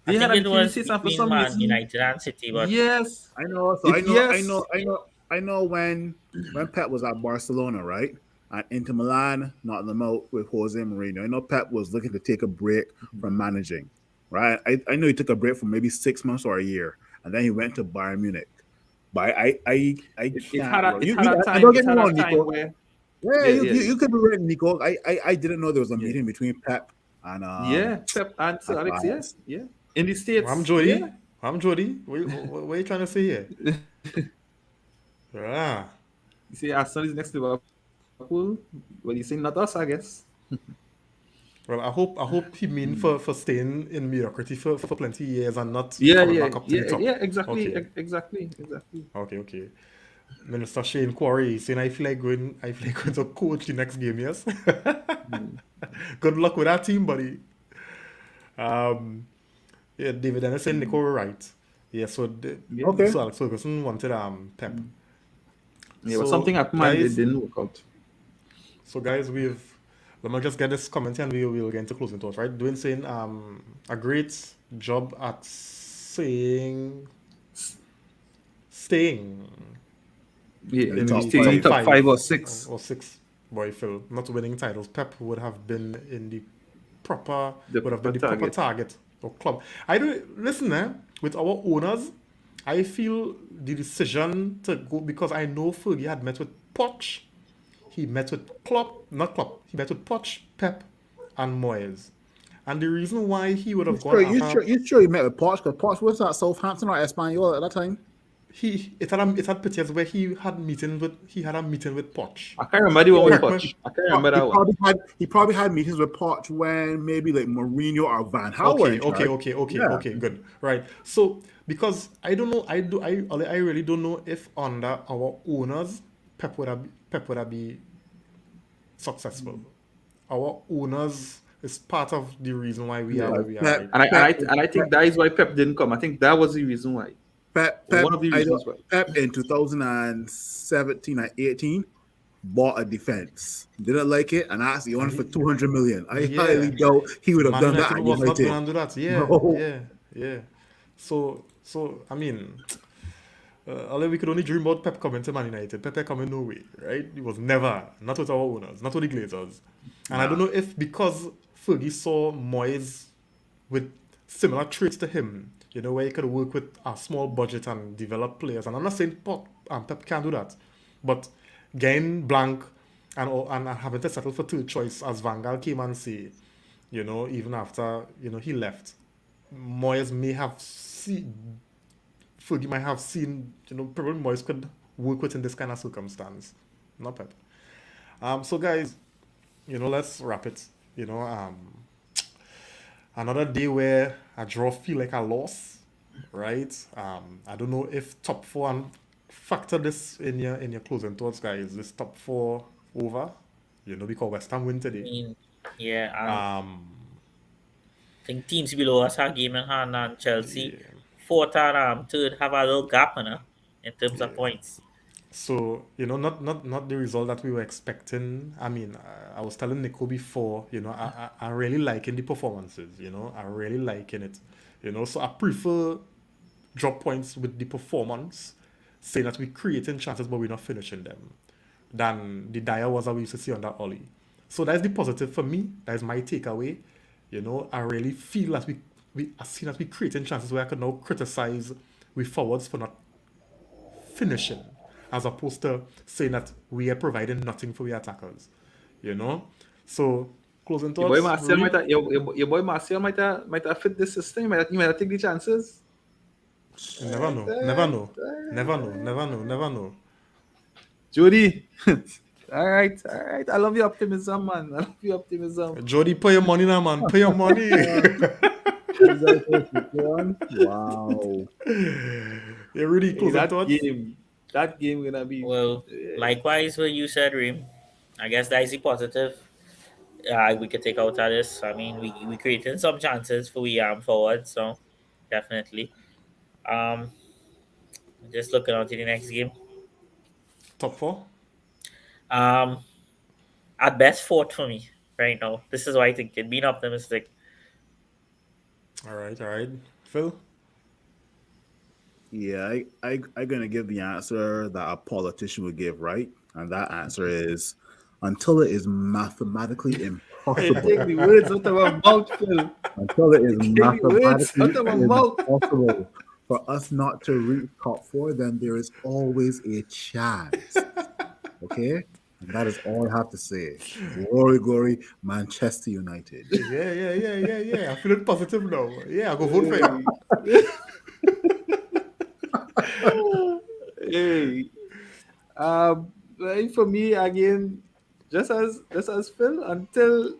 I They had think a it meeting in the was States and for between some Man reason. United and City, but Yes. I know. So Yes. I know when Pep was at Barcelona, right? And Inter Milan knocked them out with Jose Mourinho. I know Pep was looking to take a break from managing, right? I know he took a break for maybe 6 months or a year, and then he went to Bayern Munich. But I It can't. had a I time. don't It get me had a wrong, time Nico. where Yeah, you could be right, Nico. I didn't know there was a Yeah. meeting between Pep and Pep and Sir and Alex, Alex. yeah. In the I'm States. Jody. Yeah. I'm Jody. What are you trying to say here? Ah. You see, Arsenal is next to Liverpool. Well, you say not us, I guess. Well, I hope he mean for staying in mediocrity for plenty years and not Yeah, coming yeah, back up to the top. exactly, Okay. exactly. Okay. Minister Shane Quarry saying I feel like going to coach the next game, yes? Good luck with that team, buddy. Yeah, David Dennis and Nico were right. Yeah, Okay. so Alex Ferguson wanted Pep. Yeah, but So, something happened and guys, it didn't work out. So guys, let me just get this comment and we'll get into closing thoughts, right? Dwayne saying a great job at staying Yeah, In in top the staying top five 5 or 6. or six. Boy, Phil, not winning titles. Pep would have been in the proper proper target or club. I don't listen, with our owners, I feel the decision to go because I know Fergie had met with Poch. He met with He met with Poch, Pep, and Moyes. And the reason why he would have gone after You sure you met with Poch? Because Poch was at Southampton or Espanyol at that time. it had pictures where he had a meeting with Poch. I can't remember the one with Correct Poch. I can't remember that one. He probably had meetings with Poch when maybe like Mourinho or Van Gaal were in charge. Yeah. Okay, good. Right. So because I don't know, I really don't know if under our owners Pep would have been successful. Our owners is part of the reason why we are where we are. Pep- Right? And I think that is why Pep didn't come. I think that was the reason why. One of the reasons why. Pep in 2017 and 18 bought a defense. Didn't like it and asked the owner for 200 million. I Yeah. highly doubt he would have Man done that. United at was not United. going to do that. Yeah, No. yeah. So I mean, although we could only dream about Pep coming to Man United, Pep coming no way, right? It was never, not with our owners, not with the Glazers. And I don't know if because Fergie saw Moyes with similar traits to him, where you could work with a small budget and develop players. And I'm not saying Pep can't do that, but getting blank and having to settle for third choice, as Van Gaal came and say, even after he left, Moyes may have seen, Fergie might have seen, probably Moyes could work within this kind of circumstance, not Pep. So guys, let's wrap it. Another day where a draw feel like a loss, right? I don't know if top four, and factor this in your closing thoughts, guys. This top four over, because West Ham win I today. mean, yeah, and Um, I think teams below us are game in hand, and Chelsea, yeah, fourth and third, have a little gap in terms of yeah. points. So not the result that we were expecting. I mean, I was telling Nico before. I really liking the performances. I really liking it. So I prefer drop points with the performance, saying that we're creating chances but we're not finishing them, than the dire was that we used to see on that Ollie. So that's the positive for me. That is my takeaway. I really feel that we I seen that we creating chances where I could now criticize we forwards for not finishing, as opposed to saying that we are providing nothing for the attackers. You know? So closing Your boy thoughts, Marcel Rudy? your boy Marcel might have fit this system. He might have take the chances. You never know. Never know. Never know. Never know. Never know. Jody. All right. I love your optimism, man. I love your optimism. Jody, put your money now, man. Put your money. You guys want to go on? Wow. Yeah, Rudy, Hey, closing thoughts? that game gonna be. Well, likewise, what you said, Reem. I guess that is the positive we could take out of this. I mean, we created some chances for we forward, so definitely. Um, just looking on to the next game. Top four? Um, at best, fourth for me right now. This is why I think it being optimistic. All right, all right. Phil? Yeah, I gonna give the answer that a politician would give, right? And that answer is until it is mathematically Hey, impossible. take the words out of my mouth, Phil. Until it is Take the words mathematically out of my mouth. impossible for us not to reach top four, then there is always a chance. Okay? And that is all I have to say. Glory, glory, Manchester United. Yeah. I feeling positive now. Yeah, I go vote for you. Hey, well, for me again, just as Phil, until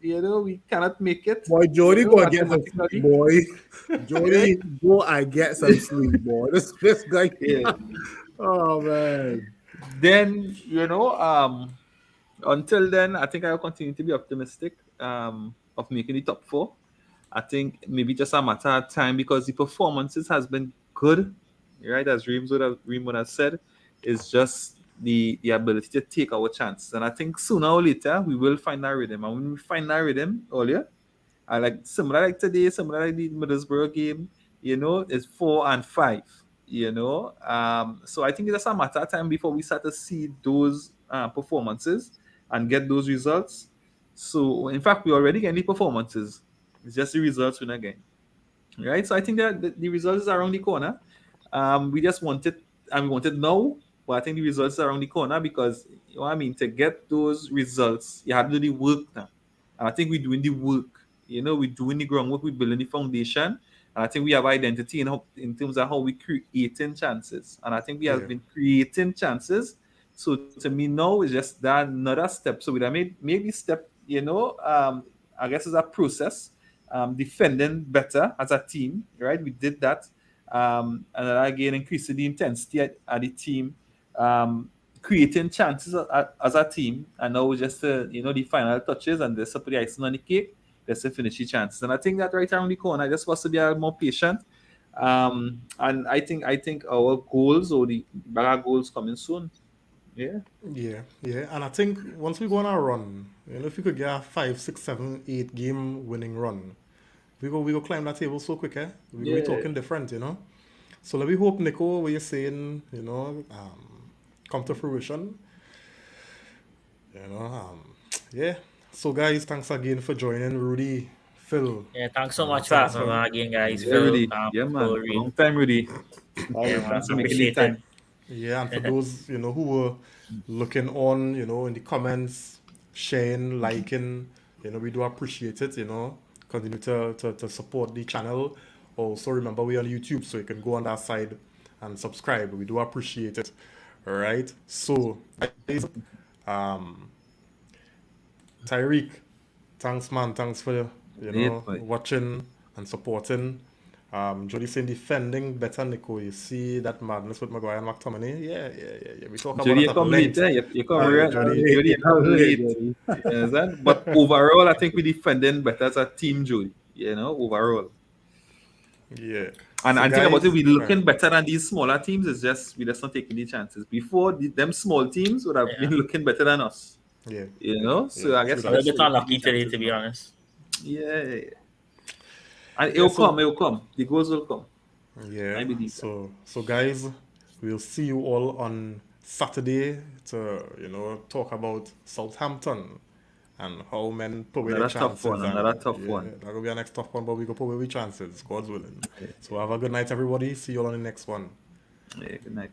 we cannot make it. Boy, Jody, go and get some sleep, mathematically. boy. Right? Jody, go and get some sleep, boy. This guy. Yeah. Oh, man. Then until then, I think I'll continue to be optimistic of making the top four. I think maybe just a matter of time because the performances has been good, right? As Reem would have said, it's just the ability to take our chances. And I think sooner or later we will find that rhythm. And when we find that rhythm earlier, I like similar like today, similar like the Middlesbrough game, it's 4 and 5, So I think it's just a matter of time before we start to see those performances and get those results. So in fact, we already get the performances. It's just the results we're not getting. Right? So I think that the results are around the corner. We just want it and we want it now, but I think the results are around the corner because you know what I mean, to get those results, you have to do the work now. And I think we're doing the work. We're doing the groundwork, we're building the foundation. And I think we have identity in terms of how we creating chances. And I think we have Yeah. been creating chances. So to me now it's just that another step. So we have made maybe step, I guess it's a process. Defending better as a team, right? We did that. And then again increasing the intensity at the team, creating chances as a team. And now just the final touches and just to put the icing on the cake, just to finish the chances. And I think that right around the corner, I just supposed to be a little more patient. And I think our goals or the bigger goals coming soon. Yeah. Yeah. And I think once we go on our run, if we could get a 5, 6, 7, 8 game winning run, we go climb that table so quick, eh? We Yeah. talking different. So let me hope, Nico, what you're saying, come to fruition. Yeah. So guys, thanks again for joining. Rudy, Phil. Yeah, thanks so much for Thanks having me again, guys. Yeah, Phil, Rudy. Yeah, man. for real. Long time, Rudy. Yeah, man. Thanks for making Appreciate the it. time. Yeah, and for those, who were looking on, in the comments, sharing, liking, we do appreciate it, Continue to support the channel. Also, remember, we're on YouTube, so you can go on that side and subscribe. We do appreciate it. All right. So, guys, Tyreek, thanks, man. Thanks for, Boy. watching and supporting. Jody saying defending better, Nico. You see that madness with Maguire and McTominay? Yeah. We talk Jody, you about that come late, length. eh? You come Yeah, real. Jody. Jody, you come late. Jody. You understand? But overall, I think we're defending better as a team, Jody. Overall. Yeah. And So, I think about it, guys, we're looking better than these smaller teams. It's just we're just not taking the chances. Before, them small teams would have been looking better than us. Yeah. So I guess True A that. little bit unlucky today, to be honest. Yeah. And it will come. The goals will come. Yeah. I believe So guys, we'll see you all on Saturday to talk about Southampton and how men put away their Another tough chances. one, and, another tough one. That will be our next tough one, but we go put away with chances, God's willing. So have a good night, everybody. See you all on the next one. Yeah, good night.